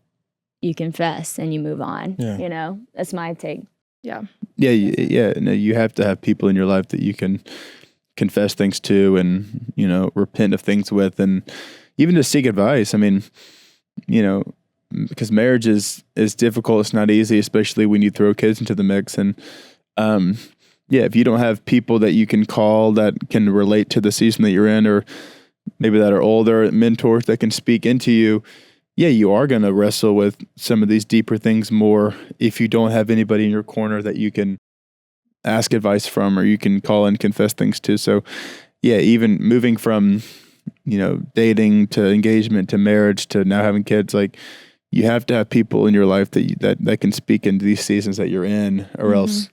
you confess and you move on. Yeah. That's my take. Yeah. Yeah. No, you have to have people in your life that you can confess things to and, repent of things with, and even to seek advice. I mean, because marriage is difficult. It's not easy, especially when you throw kids into the mix. And if you don't have people that you can call that can relate to the season that you're in, or maybe that are older, mentors that can speak into you, you are going to wrestle with some of these deeper things more if you don't have anybody in your corner that you can ask advice from, or you can call and confess things to. So even moving from, dating to engagement to marriage to now having kids, like you have to have people in your life that can speak into these seasons that you're in, or else,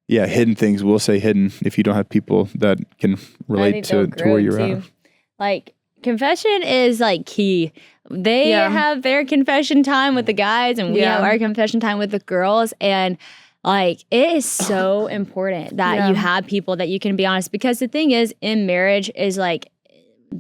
hidden things, we'll say hidden, if you don't have people that can relate to where you're at. Like confession is like key. They have their confession time with the guys, and we have our confession time with the girls. And like, it is so important that you have people that you can be honest, because the thing is, in marriage is like,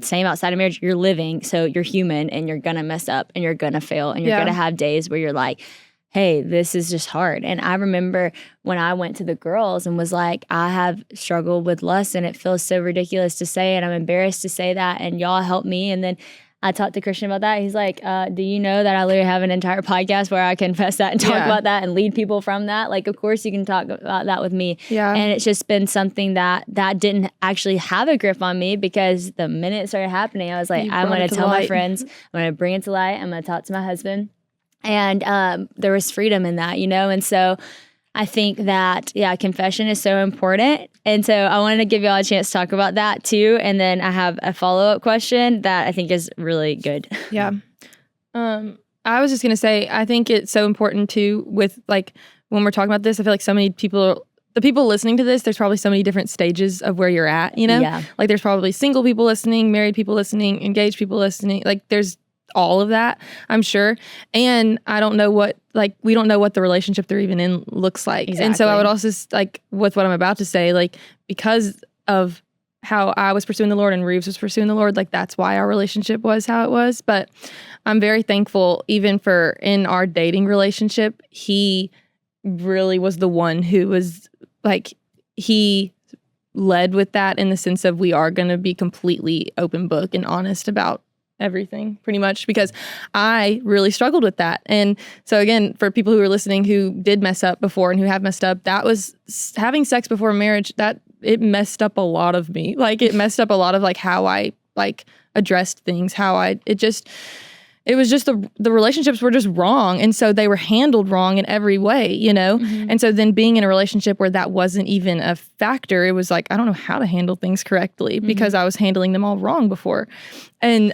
same outside of marriage, you're living, so you're human, and you're gonna mess up, and you're gonna fail, and you're gonna have days where you're like, hey, this is just hard. And I remember when I went to the girls and was like, I have struggled with lust, and it feels so ridiculous to say it. I'm embarrassed to say that, and y'all help me. And then I talked to Christian about that. He's like, do you know that I literally have an entire podcast where I confess that and talk about that and lead people from that? Like, of course you can talk about that with me. Yeah. And it's just been something that didn't actually have a grip on me, because the minute it started happening, I was like, I'm going to tell my friends, I'm going to bring it to light, I'm going to talk to my husband. And there was freedom in that, And so I think that, confession is so important. And so I wanted to give y'all a chance to talk about that too. And then I have a follow-up question that I think is really good. Yeah. I was just going to say, I think it's so important too with like, when we're talking about this, I feel like so many people, the people listening to this, there's probably so many different stages of where you're at, Yeah. Like there's probably single people listening, married people listening, engaged people listening. Like there's all of that, I'm sure. And I don't know what, like, we don't know what the relationship they're even in looks like. Exactly. And so I would also, like, with what I'm about to say, like, because of how I was pursuing the Lord and Reeves was pursuing the Lord, like, that's why our relationship was how it was. But I'm very thankful, even for in our dating relationship, he really was the one who was, like, he led with that in the sense of we are going to be completely open book and honest about everything, pretty much, because I really struggled with that. And so again, for people who are listening who did mess up before and who have messed up, that was having sex before marriage, that it messed up a lot of me. Like, it messed up a lot of, like, how I, like, addressed things, it was just the relationships were just wrong. And so they were handled wrong in every way, you know? Mm-hmm. And so then being in a relationship where that wasn't even a factor, it was like, I don't know how to handle things correctly because I was handling them all wrong before. And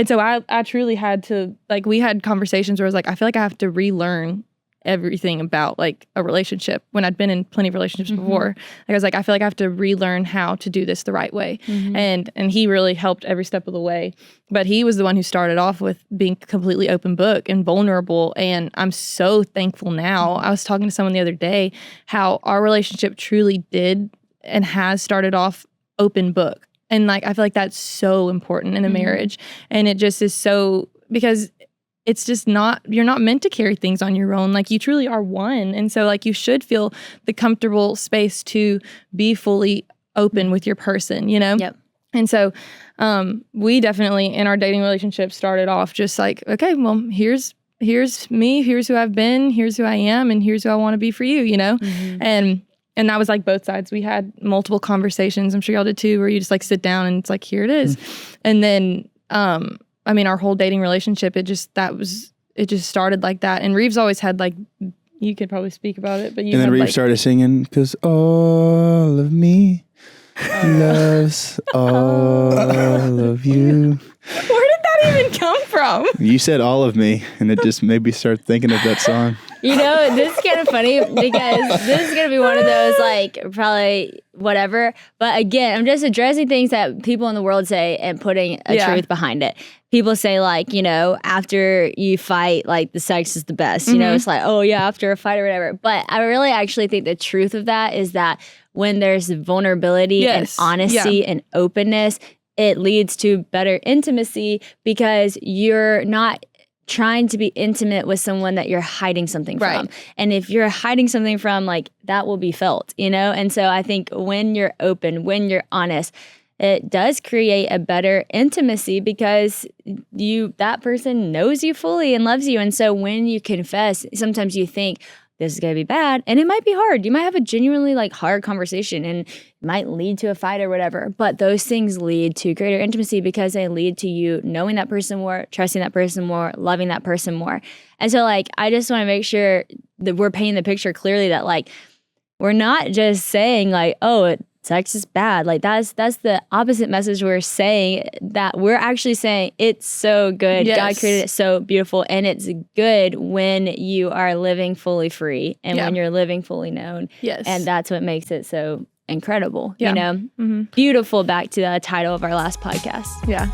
so I truly had to, like, we had conversations where I was like, I feel like I have to relearn everything about, like, a relationship when I'd been in plenty of relationships before. Like, I was like, I feel like I have to relearn how to do this the right way. And he really helped every step of the way. But he was the one who started off with being completely open book and vulnerable. And I'm so thankful now. I was talking to someone the other day how our relationship truly did and has started off open book. And, like, I feel like that's so important in a marriage. And it just is so, because it's just not, you're not meant to carry things on your own. Like, you truly are one. And so, like, you should feel the comfortable space to be fully open with your person, you know? Yep. And so we definitely, in our dating relationship, started off just like, okay, well, here's me, here's who I've been, here's who I am, and here's who I want to be for you, you know? And that was, like, both sides. We had multiple conversations, I'm sure y'all did too, where you just, like, sit down and it's like, here it is. And then, I mean, our whole dating relationship, it just started like that. And Reeves always had, like, you could probably speak about it, but you And then had, Reeves like, started singing, 'cause all of me loves all of you. where did that even come from? You said all of me, and it just made me start thinking of that song. You know, this is kind of funny because this is going to be one of those, like, probably whatever. But again, I'm just addressing things that people in the world say and putting a truth behind it. People say, like, you know, after you fight, like, the sex is the best. You know, it's like, oh, yeah, after a fight or whatever. But I really actually think the truth of that is that when there's vulnerability and honesty and openness, it leads to better intimacy because you're not trying to be intimate with someone that you're hiding something from. And if you're hiding something from, like, that will be felt, you know? And so I think when you're open, when you're honest, it does create a better intimacy because that person knows you fully and loves you. And so when you confess, sometimes you think, this is going to be bad. And it might be hard. You might have a genuinely, like, hard conversation and it might lead to a fight or whatever. But those things lead to greater intimacy because they lead to you knowing that person more, trusting that person more, loving that person more. And so, like, I just want to make sure that we're painting the picture clearly that, like, we're not just saying, like, oh, sex is bad. Like, that's the opposite message we're saying, that we're actually saying it's so good. God created it so beautiful. And it's good when you are living fully free and when you're living fully known. And that's what makes it so incredible. You know? Beautiful, back to the title of our last podcast.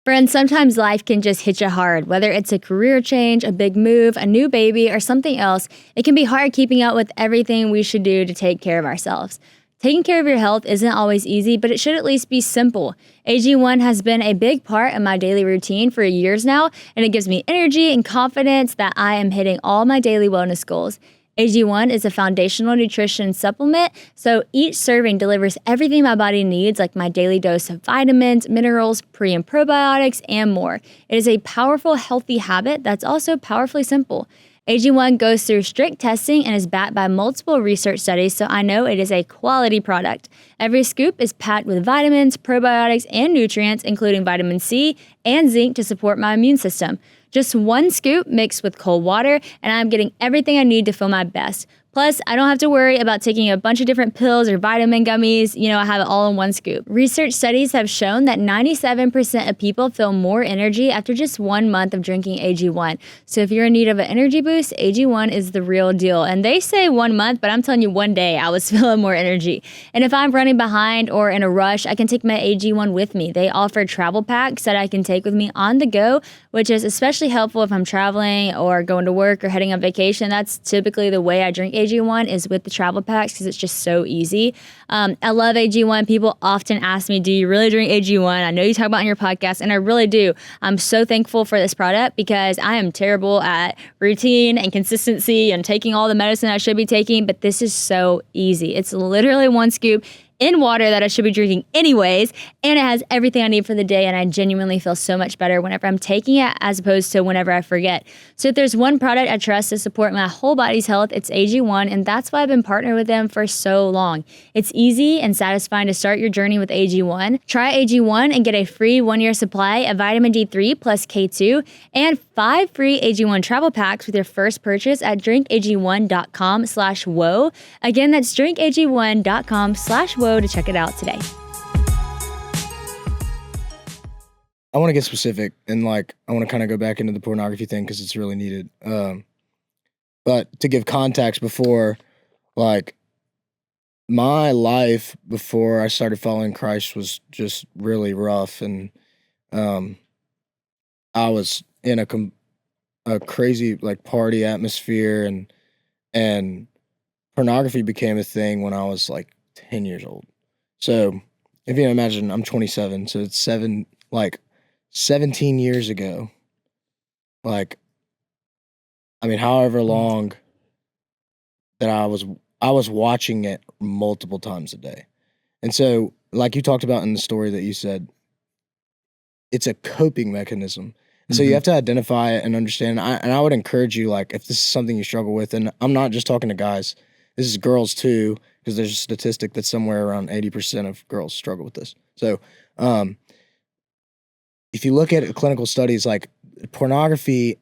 Friends, sometimes life can just hit you hard. Whether it's a career change, a big move, a new baby, or something else, it can be hard keeping up with everything we should do to take care of ourselves. Taking care of your health isn't always easy, but it should at least be simple. AG1 has been a big part of my daily routine for years now, and it gives me energy and confidence that I am hitting all my daily wellness goals. AG1 is a foundational nutrition supplement, so each serving delivers everything my body needs, like my daily dose of vitamins, minerals, pre- and probiotics, and more. It is a powerful, healthy habit that's also powerfully simple. AG1 goes through strict testing and is backed by multiple research studies, so I know it is a quality product. Every scoop is packed with vitamins, probiotics, and nutrients, including vitamin C and zinc to support my immune system. Just one scoop mixed with cold water, and I'm getting everything I need to feel my best. Plus, I don't have to worry about taking a bunch of different pills or vitamin gummies. I have it all in one scoop. Research studies have shown that 97% of people feel more energy after just 1 month of drinking AG1. So if you're in need of an energy boost, AG1 is the real deal. And they say 1 month, but I'm telling you, one day I was feeling more energy. And if I'm running behind or in a rush, I can take my AG1 with me. They offer travel packs that I can take with me on the go, which is especially helpful if I'm traveling or going to work or heading on vacation. That's typically the way I drink AG1 is with the travel packs because it's just so easy. I love AG1. People often ask me, do you really drink AG1? I know you talk about it on your podcast, and I really do. I'm so thankful for this product because I am terrible at routine and consistency and taking all the medicine I should be taking, but this is so easy. It's literally one scoop in water that I should be drinking anyways, and it has everything I need for the day, and I genuinely feel so much better whenever I'm taking it as opposed to whenever I forget. So if there's one product I trust to support my whole body's health, it's AG1, and that's why I've been partnered with them for so long. It's easy and satisfying to start your journey with AG1. Try AG1 and get a free 1-year supply of vitamin D3 plus K2 and 5 free AG1 travel packs with your first purchase at drinkag1.com/whoa. Again, that's drinkag1.com/whoa to check it out today. I want to get specific and I want to kind of go back into the pornography thing because it's really needed. But to give context before, my life before I started following Christ was just really rough, and I was in a crazy party atmosphere, and pornography became a thing when I was 10 years old. So if you imagine, I'm 27, so it's 17 years ago. However long that I was watching it multiple times a day. And so, like you talked about in the story that you said, it's a coping mechanism. And so you have to identify it and understand. And I would encourage you, if this is something you struggle with, and I'm not just talking to guys, this is girls too, because there's a statistic that somewhere around 80% of girls struggle with this. So if you look at clinical studies, pornography,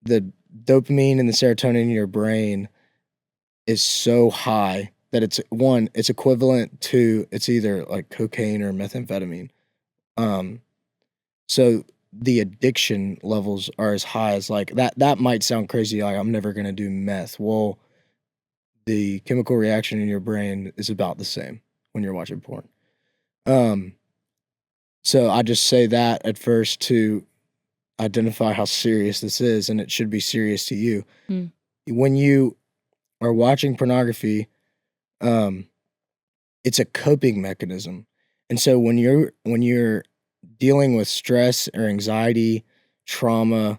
the dopamine and the serotonin in your brain is so high that it's equivalent to, it's either cocaine or methamphetamine. So the addiction levels are as high as that might sound crazy. I'm never going to do meth. Well, the chemical reaction in your brain is about the same when you're watching porn. So I just say that at first to identify how serious this is, and it should be serious to you. When you are watching pornography, it's a coping mechanism. And so when you're dealing with stress or anxiety, trauma,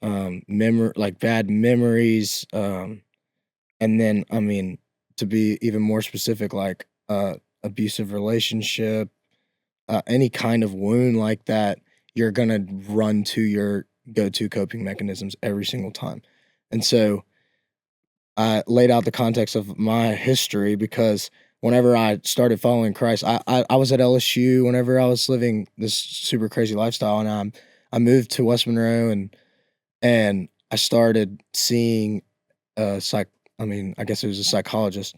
bad memories, and then, to be even more specific, abusive relationship, any kind of wound like that, you're going to run to your go-to coping mechanisms every single time. And so I laid out the context of my history because whenever I started following Christ, I was at LSU whenever I was living this super crazy lifestyle, and I moved to West Monroe, and I started seeing I guess it was a psychologist,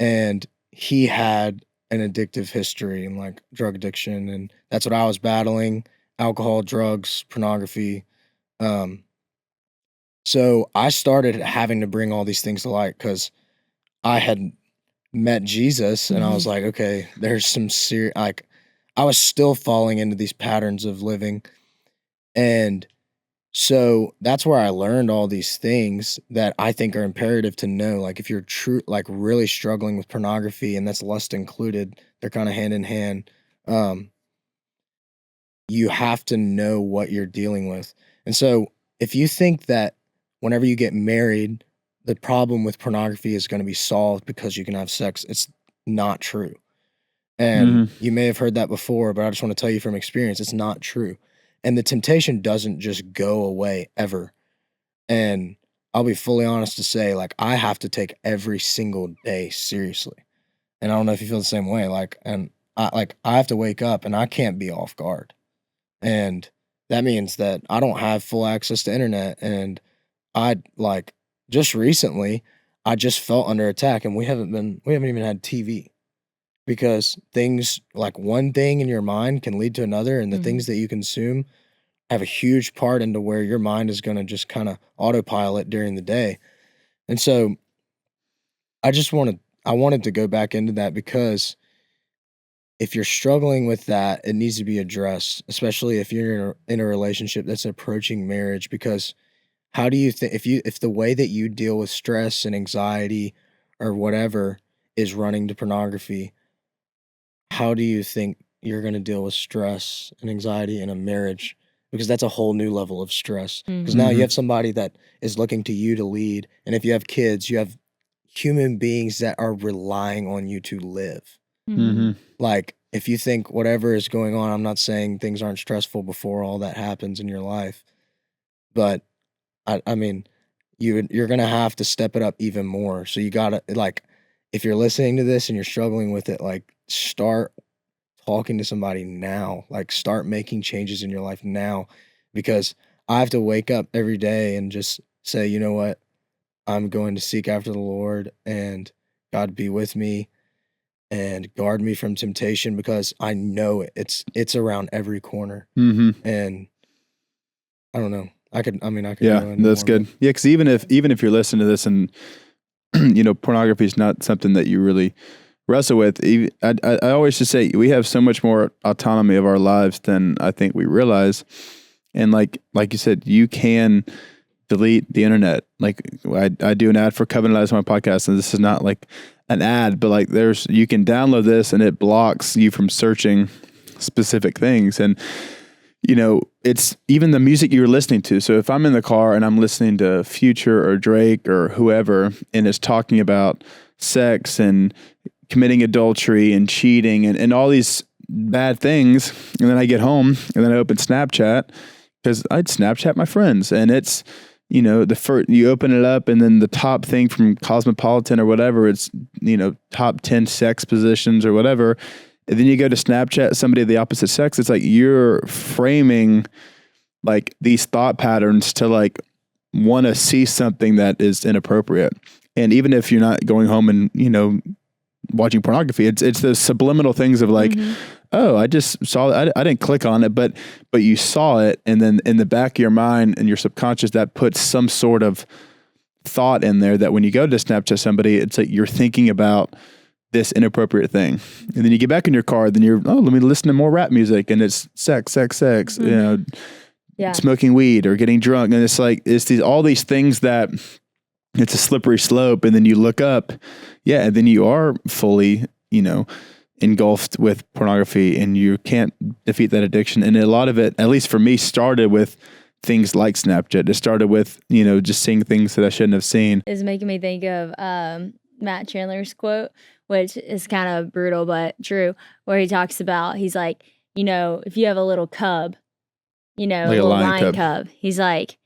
and he had an addictive history and drug addiction, and that's what I was battling: alcohol, drugs, pornography. So I started having to bring all these things to light because I had met Jesus, and I was like, okay, there's some serious, I was still falling into these patterns of living. And so that's where I learned all these things that I think are imperative to know. If you're really struggling with pornography, and that's lust included, they're kind of hand in hand. You have to know what you're dealing with. And so if you think that whenever you get married, the problem with pornography is going to be solved because you can have sex, it's not true. And you may have heard that before, but I just want to tell you from experience, it's not true. And the temptation doesn't just go away ever. And I'll be fully honest to say, I have to take every single day seriously. And I don't know if you feel the same way. I have to wake up and I can't be off guard. And that means that I don't have full access to internet. And just recently, I just felt under attack, and we haven't even had TV, because things like one thing in your mind can lead to another, and the things that you consume have a huge part into where your mind is going to just kind of autopilot during the day. And so I wanted to go back into that, because if you're struggling with that, it needs to be addressed, especially if you're in a relationship that's approaching marriage. Because how do you think, if the way that you deal with stress and anxiety or whatever is running to pornography, how do you think you're going to deal with stress and anxiety in a marriage? Because that's a whole new level of stress. Because now you have somebody that is looking to you to lead. And if you have kids, you have human beings that are relying on you to live. Like, if you think whatever is going on, I'm not saying things aren't stressful before all that happens in your life, but I mean, you're going to have to step it up even more. So you got to, like, if you're listening to this and you're struggling with it, like, start talking to somebody now. Like, start making changes in your life now, because I have to wake up every day and just say, you know what? I'm going to seek after the Lord, and God be with me and guard me from temptation, because I know it's around every corner. And I don't know. I could go into that's more, good. but Yeah, because even if you're listening to this and pornography is not something that you really wrestle with, I always just say we have so much more autonomy of our lives than I think we realize. And like you said, you can delete the internet. Like, I do an ad for Covenant Lives on my podcast, and this is not like an ad, but like you can download this and it blocks you from searching specific things. And it's even the music you're listening to. So if I'm in the car and I'm listening to Future or Drake or whoever, and it's talking about sex and committing adultery and cheating and all these bad things, and then I get home and then I open Snapchat, because I'd Snapchat my friends, and it's the first, you open it up, and then the top thing from Cosmopolitan or whatever, it's top 10 sex positions or whatever. And then you go to Snapchat somebody of the opposite sex. It's like you're framing like these thought patterns to like want to see something that is inappropriate. And even if you're not going home and watching pornography, it's those subliminal things of like, oh, I just saw it. I didn't click on it, but you saw it. And then in the back of your mind and your subconscious, that puts some sort of thought in there that when you go to Snapchat somebody, it's like you're thinking about this inappropriate thing. And then you get back in your car, then you're, let me listen to more rap music, and it's sex, smoking weed or getting drunk. And it's like, all these things that it's a slippery slope. And then you look up, and then you are fully, engulfed with pornography, and you can't defeat that addiction. And a lot of it, at least for me, started with things like Snapchat. It started with, just seeing things that I shouldn't have seen. Is making me think of Matt Chandler's quote, which is kind of brutal but true, where he talks about, he's like, if you have a little cub, like a little lion cub, he's like,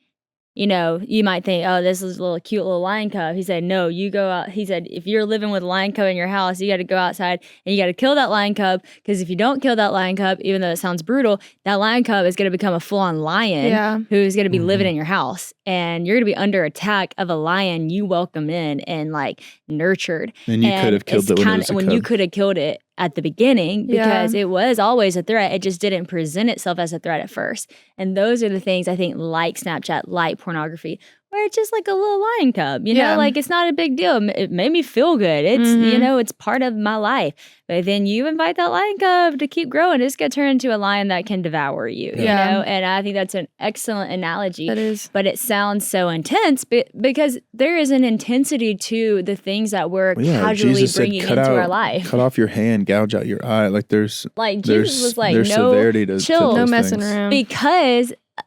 you might think, oh, this is a little cute little lion cub. He said, no, you go out. He said, if you're living with a lion cub in your house, you got to go outside and you got to kill that lion cub, because if you don't kill that lion cub, even though it sounds brutal, that lion cub is going to become a full-on lion who's going to be living in your house, and you're going to be under attack of a lion you welcome in and like nurtured. And you could have killed it when you could have killed it at the beginning, because it was always a threat. It just didn't present itself as a threat at first. And those are the things I think, like Snapchat, like pornography, where it's just like a little lion cub, like it's not a big deal. It made me feel good. It's, it's part of my life. But then you invite that lion cub to keep growing. It's going to turn into a lion that can devour you, you know? And I think that's an excellent analogy. That is. But it sounds so intense because there is an intensity to the things that we're casually Jesus bringing said, into our life. Cut off your hand, gouge out your eye. Like Jesus was like, no, severity to chill, no messing around.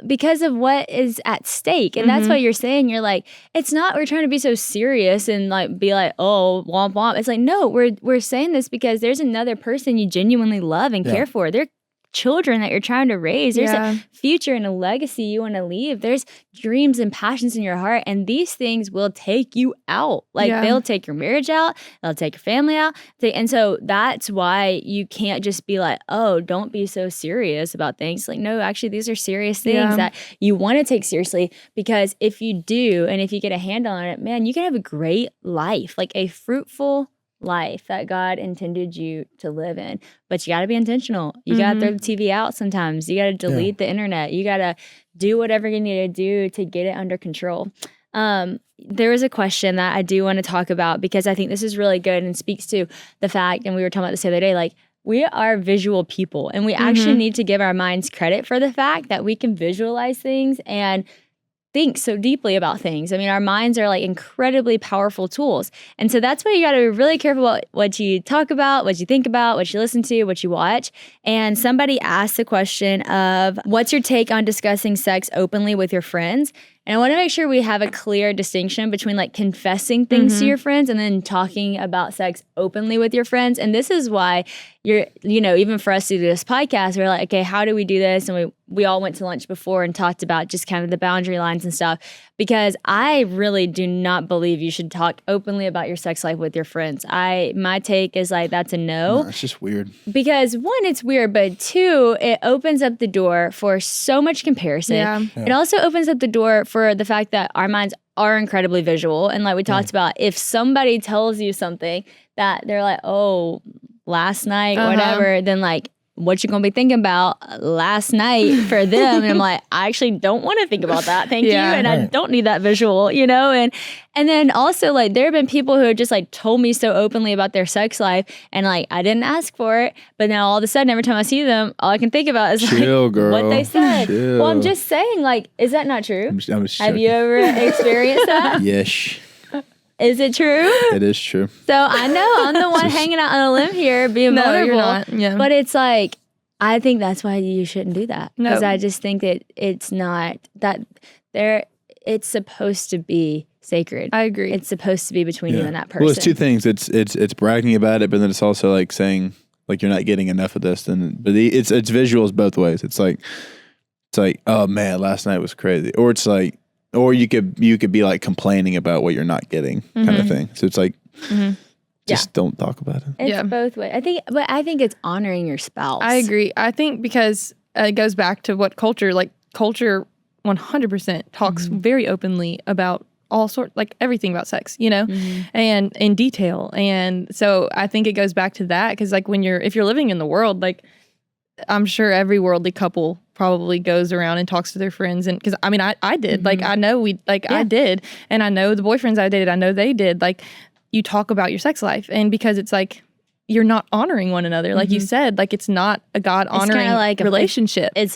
Because of what is at stake. And that's what you're saying. You're like, it's not, we're trying to be so serious and like be like, oh, womp womp. It's like, no, we're saying this because there's another person you genuinely love and care for. They're children that you're trying to raise. There's Yeah. a future and a legacy you want to leave. There's dreams and passions in your heart, and these things will take you out. Like Yeah. they'll take your marriage out, they'll take your family out. And so that's why you can't just be like, oh, don't be so serious about things. Like, no, actually, these are serious things Yeah. that you want to take seriously, because if you do, and if you get a handle on it, man, you can have a great life, like a fruitful life that God intended you to live in. But you got to be intentional. You got to throw the TV out sometimes. You got to delete the internet. You got to do whatever you need to do to get it under control. There was a question that I do want to talk about, because I think this is really good and speaks to the fact, and we were talking about this the other day, like, we are visual people, and we actually need to give our minds credit for the fact that we can visualize things and think so deeply about things. I mean, our minds are like incredibly powerful tools. And so that's why you got to be really careful about what you talk about, what you think about, what you listen to, what you watch. And somebody asked the question of, what's your take on discussing sex openly with your friends? And I want to make sure we have a clear distinction between like confessing things to your friends and then talking about sex openly with your friends. And this is why even for us to do this podcast, we're like, okay, how do we do this? And we all went to lunch before and talked about just kind of the boundary lines and stuff, because I really do not believe you should talk openly about your sex life with your friends. My take is like, that's a no. It's just weird. Because one, it's weird, but two, it opens up the door for so much comparison. Yeah. It also opens up the door for the fact that our minds are incredibly visual. And like we talked about, if somebody tells you something that they're like, oh, last night, whatever, then like, what you gonna be thinking about last night for them? And I'm like, I actually don't want to think about that. Thank you. And I don't need that visual, And then also like there have been people who have just like told me so openly about their sex life, and like I didn't ask for it, but now all of a sudden every time I see them, all I can think about is Chill, like girl. what they said. Chill. Well, I'm just saying, like, is that not true? I'm just Have you ever experienced that? Yes, Is it true? it is true. So I know I'm the one hanging out on a limb here, being No, vulnerable. you're not. Yeah. But it's like, I think that's why you shouldn't do that. Because No. I just think that it's not that it's supposed to be sacred. I agree. It's supposed to be between you and that person. Well, it's two things. It's bragging about it, but then it's also like saying like you're not getting enough of this. But it's visuals both ways. It's like oh man, last night was crazy, or it's like, or you could be like complaining about what you're not getting, kind of thing. So it's like just don't talk about it. It's both ways. I think it's honoring your spouse. I agree. I think because it goes back to what culture 100% talks very openly about all sorts, like everything about sex, and in detail. And so I think it goes back to that, because like if you're living in the world, like I'm sure every worldly couple probably goes around and talks to their friends. And because I mean, I did, like, I know I did. And I know the boyfriends I dated, I know they did. Like, you talk about your sex life, and because it's like, you're not honoring one another. Like you said, like it's not a God honoring like relationship. It's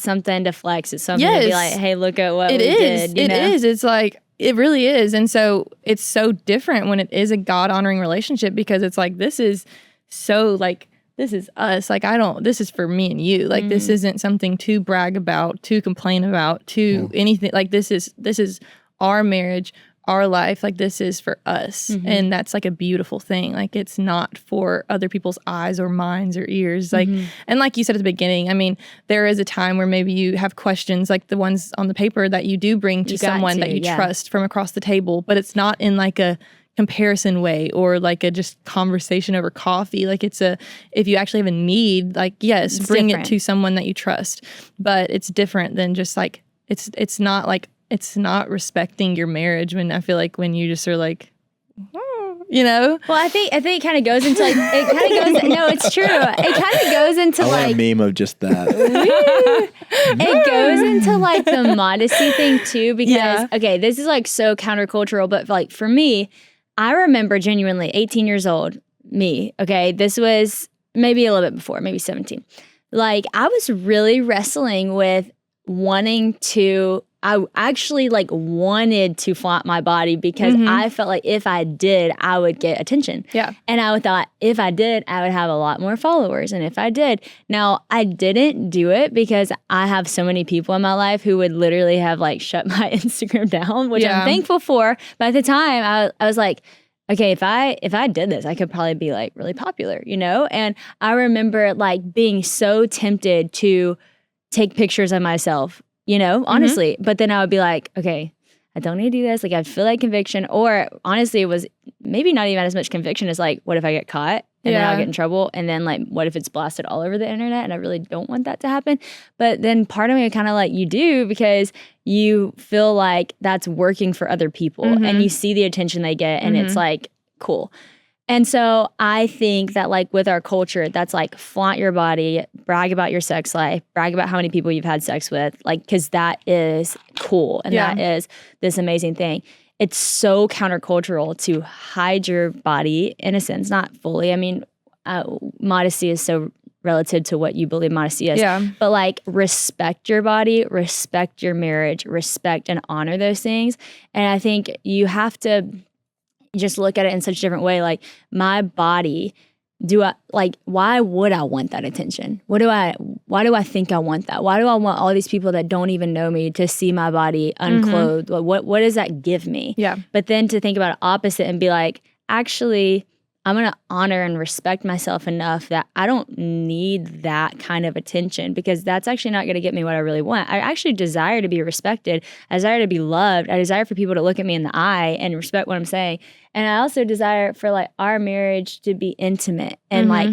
something to flex. It's something to be like, hey, look at what we did. It is. It's like, it really is. And so it's so different when it is a God honoring relationship, because it's like, this is so like, this is us. Like, this is for me and you. Like, this isn't something to brag about, to complain about, to anything. Like, this is our marriage, our life. Like, this is for us. And that's like a beautiful thing. Like, it's not for other people's eyes or minds or ears. Like, and like you said at the beginning, I mean, there is a time where maybe you have questions like the ones on the paper that you do bring to someone that you trust from across the table, but it's not in like a comparison way or like a just conversation over coffee. Like, if you actually have a need, like, yes, It's bring different. it to someone that you trust, but it's different than just like, it's not like, it's not respecting your marriage when I feel like when you just are like, Well, I think it kind of goes into like, no, it's true. It kind of goes into I want like, a meme of just that. it goes into like the modesty thing too, because okay, this is like so countercultural, but like for me, I remember genuinely 18 years old, me, okay, this was maybe a little bit before, maybe 17. Like, I was really wrestling with I actually like wanted to flaunt my body because I felt like if I did, I would get attention. Yeah. And I thought if I did, I would have a lot more followers. And if I did, now I didn't do it because I have so many people in my life who would literally have like shut my Instagram down, which I'm thankful for. But at the time I was like, okay, if I did this, I could probably be like really popular, you know? And I remember like being so tempted to take pictures of myself, you know, honestly. But then I would be like, okay, I don't need to do this. Like, I feel like conviction, or honestly, it was maybe not even as much conviction as like, what if I get caught and then I'll get in trouble? And then like, what if it's blasted all over the internet? And I really don't want that to happen. But then part of me kind of like, you do, because you feel like that's working for other people and you see the attention they get and it's like, cool. And so I think that like with our culture, that's like flaunt your body, brag about your sex life, brag about how many people you've had sex with, like, because that is cool and that is this amazing thing. It's so countercultural to hide your body, in a sense, not fully. I mean, modesty is so relative to what you believe modesty is. Yeah. But like respect your body, respect your marriage, respect and honor those things. And I think you have to just look at it in such a different way. Like, my body, why would I want that attention? Why do I think I want that? Why do I want all these people that don't even know me to see my body unclothed? What does that give me? Yeah. But then to think about it opposite and be like, actually, I'm going to honor and respect myself enough that I don't need that kind of attention, because that's actually not going to get me what I really want. I actually desire to be respected. I desire to be loved. I desire for people to look at me in the eye and respect what I'm saying. And I also desire for like our marriage to be intimate and like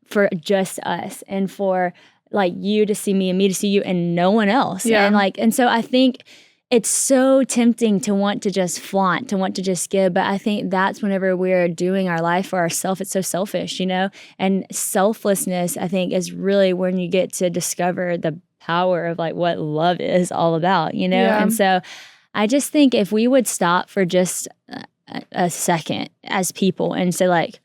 for just us, and for like you to see me and me to see you and no one else. Yeah. And so I think it's so tempting to want to just flaunt, to want to just give. But I think that's whenever we're doing our life for ourselves, it's so selfish, you know? And selflessness, I think, is really when you get to discover the power of like what love is all about, you know? Yeah. And so I just think if we would stop for just a second as people and say like,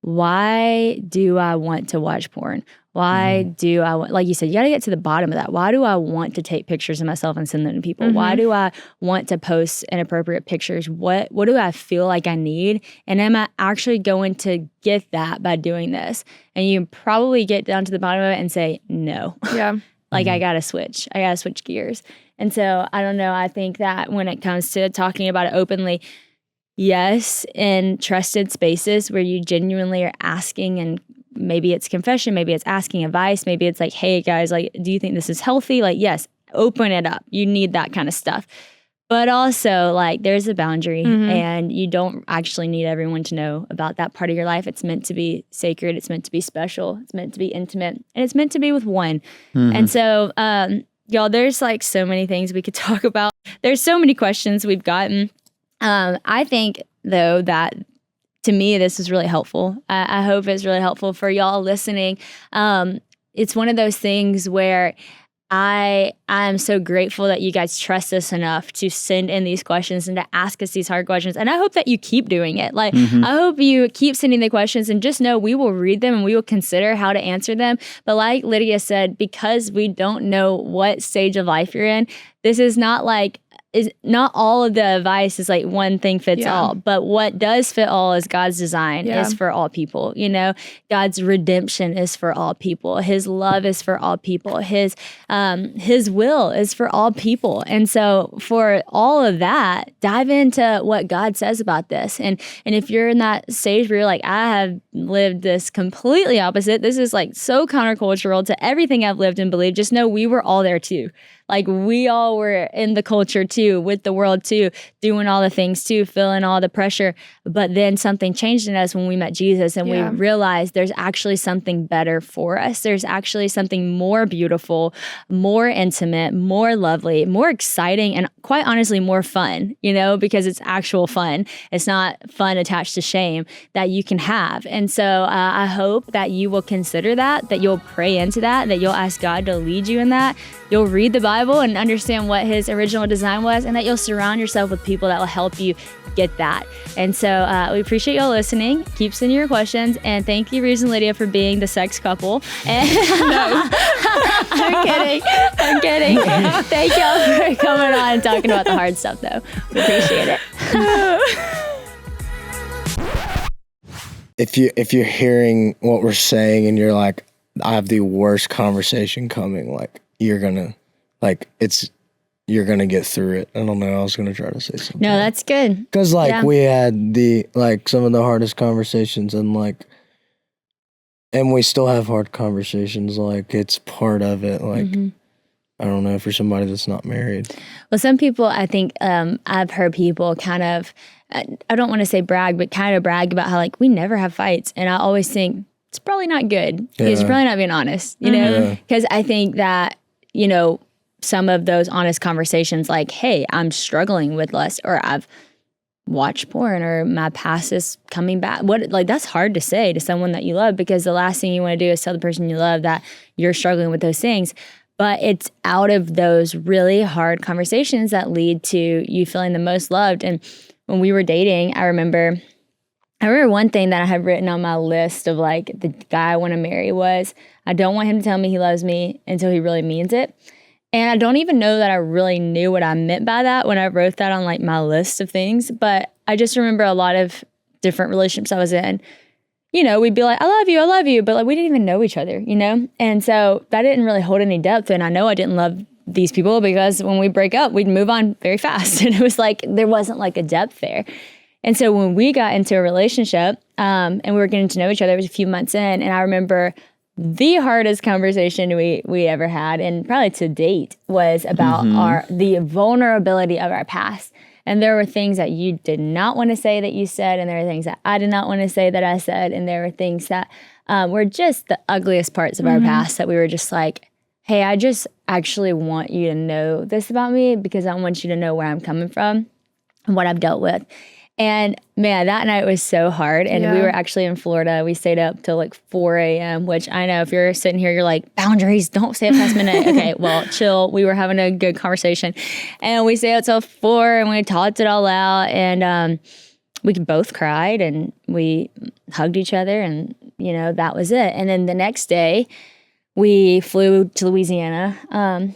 why do I want to watch porn? Why do I want, like you said, you got to get to the bottom of that. Why do I want to take pictures of myself and send them to people? Why do I want to post inappropriate pictures? What do I feel like I need? And am I actually going to get that by doing this? And you probably get down to the bottom of it and say, no. Yeah. Like, I got to switch. I got to switch gears. And so I don't know. I think that when it comes to talking about it openly, yes, in trusted spaces where you genuinely are asking, and maybe it's confession, maybe it's asking advice, maybe it's like, hey guys, like, do you think this is healthy? Like, yes, open it up. You need that kind of stuff. But also, like, there's a boundary and you don't actually need everyone to know about that part of your life. It's meant to be sacred. It's meant to be special. It's meant to be intimate. And it's meant to be with one. And so, y'all, there's like so many things we could talk about. There's so many questions we've gotten. I think, though, that to me, this is really helpful. I hope it's really helpful for y'all listening. It's one of those things where I'm so grateful that you guys trust us enough to send in these questions and to ask us these hard questions. And I hope that you keep doing it. Like, I hope you keep sending the questions, and just know we will read them and we will consider how to answer them. But like Lydia said, because we don't know what stage of life you're in, this is not like, is not all of the advice is like one thing fits all, but what does fit all is God's design is for all people. You know, God's redemption is for all people. His love is for all people. His will is for all people. And so for all of that, dive into what God says about this. And if you're in that stage where you're like, I have lived this completely opposite, this is like so countercultural to everything I've lived and believed, just know we were all there too. Like, we all were in the culture too, with the world too, doing all the things too, feeling all the pressure. But then something changed in us when we met Jesus, and we realized there's actually something better for us. There's actually something more beautiful, more intimate, more lovely, more exciting, and quite honestly, more fun, you know, because it's actual fun. It's not fun attached to shame that you can have. And so I hope that you will consider that you'll pray into that you'll ask God to lead you in that. You'll read the Bible and understand what his original design was, and that you'll surround yourself with people that will help you get that. And so we appreciate y'all listening. Keep sending your questions, and thank you, Reeves and Lydia, for being the sex couple. And no. I'm kidding. Thank y'all for coming on and talking about the hard stuff, though. We appreciate it. If you're hearing what we're saying and you're like, I have the worst conversation coming, like, you're gonna, like, it's you're going to get through it. I don't know. I was going to try to say something. No, that's good. Because, like, Yeah. we had some of the hardest conversations, and, like, and we still have hard conversations. Like, it's part of it. Like, I don't know, for somebody that's not married. Well, some people, I think, I've heard people kind of, I don't want to say brag, but kind of brag about how, like, we never have fights. And I always think it's probably not good. Because you're probably not being honest, you know? Because I think that, you know, some of those honest conversations, like, hey, I'm struggling with lust, or I've watched porn, or my past is coming back. That's hard to say to someone that you love, because the last thing you want to do is tell the person you love that you're struggling with those things. But it's out of those really hard conversations that lead to you feeling the most loved. And when we were dating, I remember one thing that I had written on my list of, like, the guy I want to marry was, I don't want him to tell me he loves me until he really means it. And I don't even know that I really knew what I meant by that when I wrote that on, like, my list of things. But I just remember a lot of different relationships I was in, you know, we'd be like, I love you. But, like, we didn't even know each other, you know? And so that didn't really hold any depth. And I know I didn't love these people, because when we break up, we'd move on very fast. And it was like, there wasn't, like, a depth there. And so when we got into a relationship, and we were getting to know each other, it was a few months in, and I remember the hardest conversation we ever had, and probably to date, was about the vulnerability of our past. And there were things that you did not want to say that you said, and there were things that I did not want to say that I said, and there were things that were just the ugliest parts of our past that we were just like, hey, I just actually want you to know this about me, because I want you to know where I'm coming from and what I've dealt with. And man, that night was so hard. And we were actually in Florida. We stayed up till like 4 a.m., which I know if you're sitting here, you're like, boundaries, don't stay up past midnight. Okay, well, chill. We were having a good conversation. And we stayed up till 4 and we talked it all out. And we both cried and we hugged each other, and, you know, that was it. And then the next day, we flew to Louisiana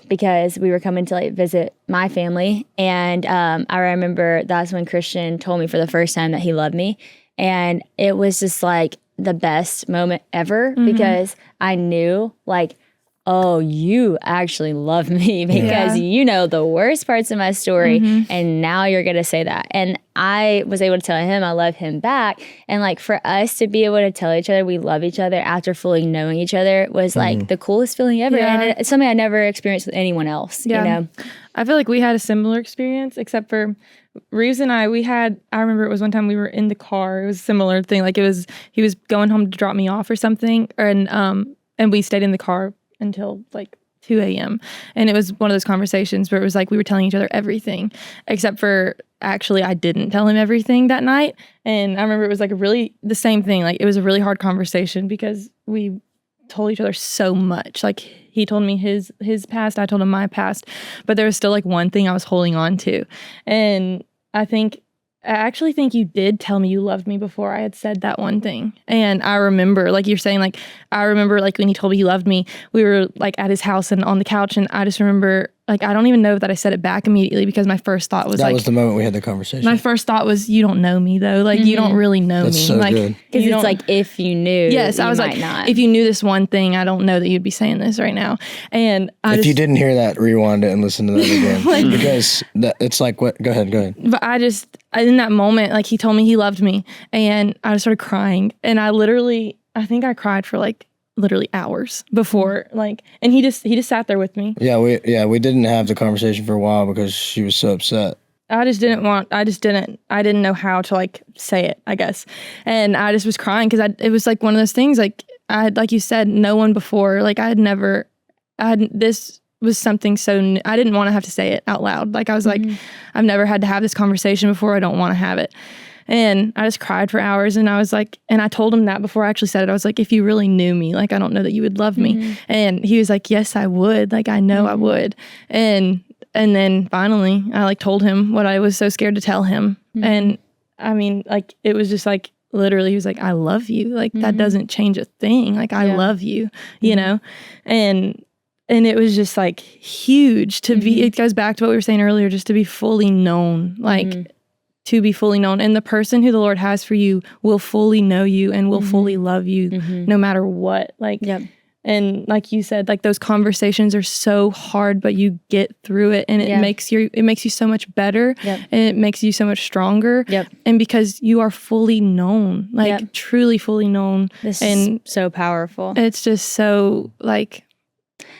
because we were coming to like visit my family. And I remember that's when Christian told me for the first time that he loved me. And it was just like the best moment ever because I knew like, oh, you actually love me because you know the worst parts of my story. And now you're going to say that. And I was able to tell him I love him back. And like for us to be able to tell each other we love each other after fully knowing each other was like the coolest feeling ever. And it's something I never experienced with anyone else, you know? I feel like we had a similar experience, except for Reeves and I remember it was one time we were in the car. It was a similar thing. Like he was going home to drop me off or something. And we stayed in the car until like 2 a.m. And it was one of those conversations where it was like we were telling each other everything, except for actually I didn't tell him everything that night. And I remember it was like the same thing. Like it was a really hard conversation because we told each other so much. Like he told me his past, I told him my past, but there was still like one thing I was holding on to. And I actually think you did tell me you loved me before I had said that one thing. And I remember, like you're saying, like, I remember, like, when he told me he loved me, we were, like, at his house and on the couch, and I just remember, like, I don't even know that I said it back immediately because my first thought was, that was the moment we had the conversation. My first thought was, you don't know me, though. Like, you don't really know That's me. so like, good. Because it's like, if you knew, yes, I was like, not. if you knew this one thing, I don't know that you'd be saying this right now. And if you didn't hear that, rewind it and listen to that again. Because it's like, what? Go ahead. But in that moment, like, he told me he loved me, and I just started crying. And I think I cried for like literally hours before, like, and he just sat there with me. We didn't have the conversation for a while because she was so upset. I didn't know how to like say it, I guess. And I just was crying because it was like one of those things, like like you said, no one before, like this was something so new. I didn't want to have to say it out loud. Like I was like, I've never had to have this conversation before. I don't want to have it. And I just cried for hours, and I was like, and I told him that before I actually said it. I was like, if you really knew me, like, I don't know that you would love me. And he was like, yes, I would. Like, I know I would. And then finally I like told him what I was so scared to tell him. And I mean, like, it was just like, literally, he was like, I love you. Like, that doesn't change a thing. Like, I love you, you know? And it was just like huge to be, it goes back to what we were saying earlier, just to be fully known, like to be fully known. And the person who the Lord has for you will fully know you and will fully love you no matter what. Like, And like you said, like those conversations are so hard, but you get through it, and it makes you so much better, and it makes you so much stronger. And because you are fully known, like truly fully known. This and is so powerful. It's just so like,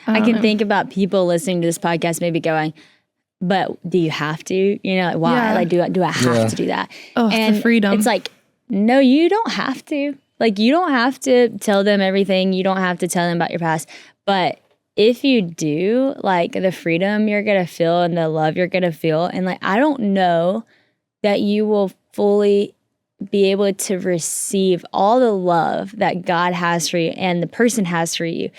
I can think about people listening to this podcast maybe going, but do you have to? You know, like, why? Yeah. Like, do I have to do that? Oh, and the freedom. It's like, no, you don't have to. Like, you don't have to tell them everything. You don't have to tell them about your past. But if you do, like, the freedom you're going to feel and the love you're going to feel, and, like, I don't know that you will fully be able to receive all the love that God has for you and the person has for you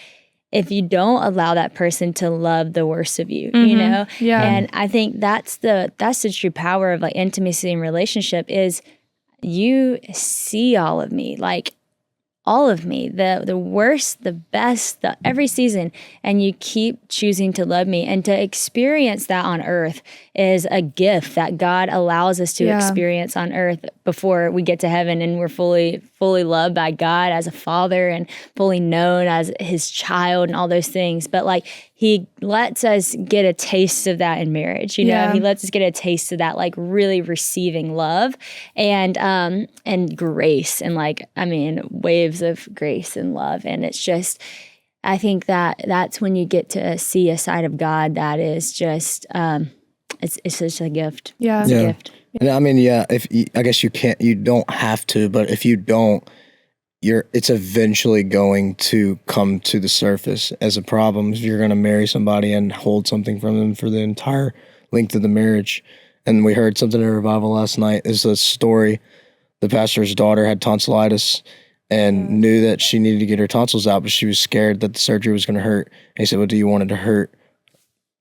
if you don't allow that person to love the worst of you, you know? Yeah. And I think that's the true power of, like, intimacy and relationship is you see all of me, like all of me, the worst, the best, every season, and you keep choosing to love me. And to experience that on earth is a gift that God allows us to experience on earth before we get to heaven and we're fully loved by God as a father and fully known as his child and all those things. But like, he lets us get a taste of that in marriage, you know? He lets us get a taste of that, like really receiving love and grace and like, I mean, waves of grace and love. And it's just, I think that's when you get to see a side of God that is just, it's such a gift. Yeah. It's a gift. And I mean, I guess you don't have to, but if you don't, it's eventually going to come to the surface as a problem. If you're going to marry somebody and hold something from them for the entire length of the marriage. And we heard something in a revival last night. Is a story. The pastor's daughter had tonsillitis and knew that she needed to get her tonsils out, but she was scared that the surgery was going to hurt. And he said, well, do you want it to hurt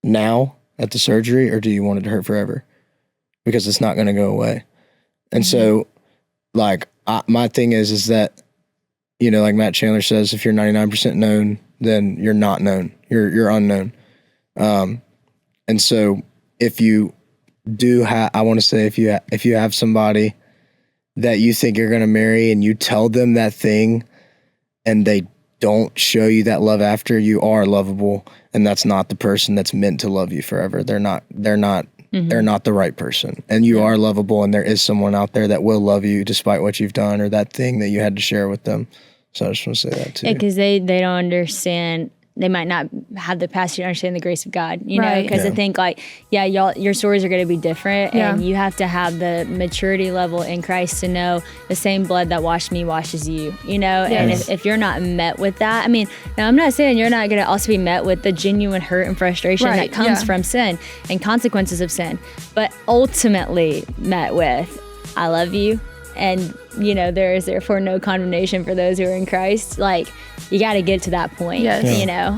now at the surgery, or do you want it to hurt forever? Because it's not going to go away. And so, like, my thing is that, you know, like Matt Chandler says, if you're 99% known, then you're not known. You're unknown. And so if you do I want to say, if you have somebody that you think you're going to marry and you tell them that thing and they don't show you that love after, you are lovable, and that's not the person that's meant to love you forever. They're not the right person, and you are lovable, and there is someone out there that will love you despite what you've done or that thing that you had to share with them. So I just want to say that too. Yeah, because they don't understand. They might not have the capacity to understand the grace of God, you know, because I think like, your stories are going to be different, and you have to have the maturity level in Christ to know the same blood that washed me washes you, you know, and if you're not met with that, I mean, now I'm not saying you're not going to also be met with the genuine hurt and frustration that comes from sin and consequences of sin, but ultimately met with, I love you, and, you know, there is therefore no condemnation for those who are in Christ. Like, you got to get to that point, you know?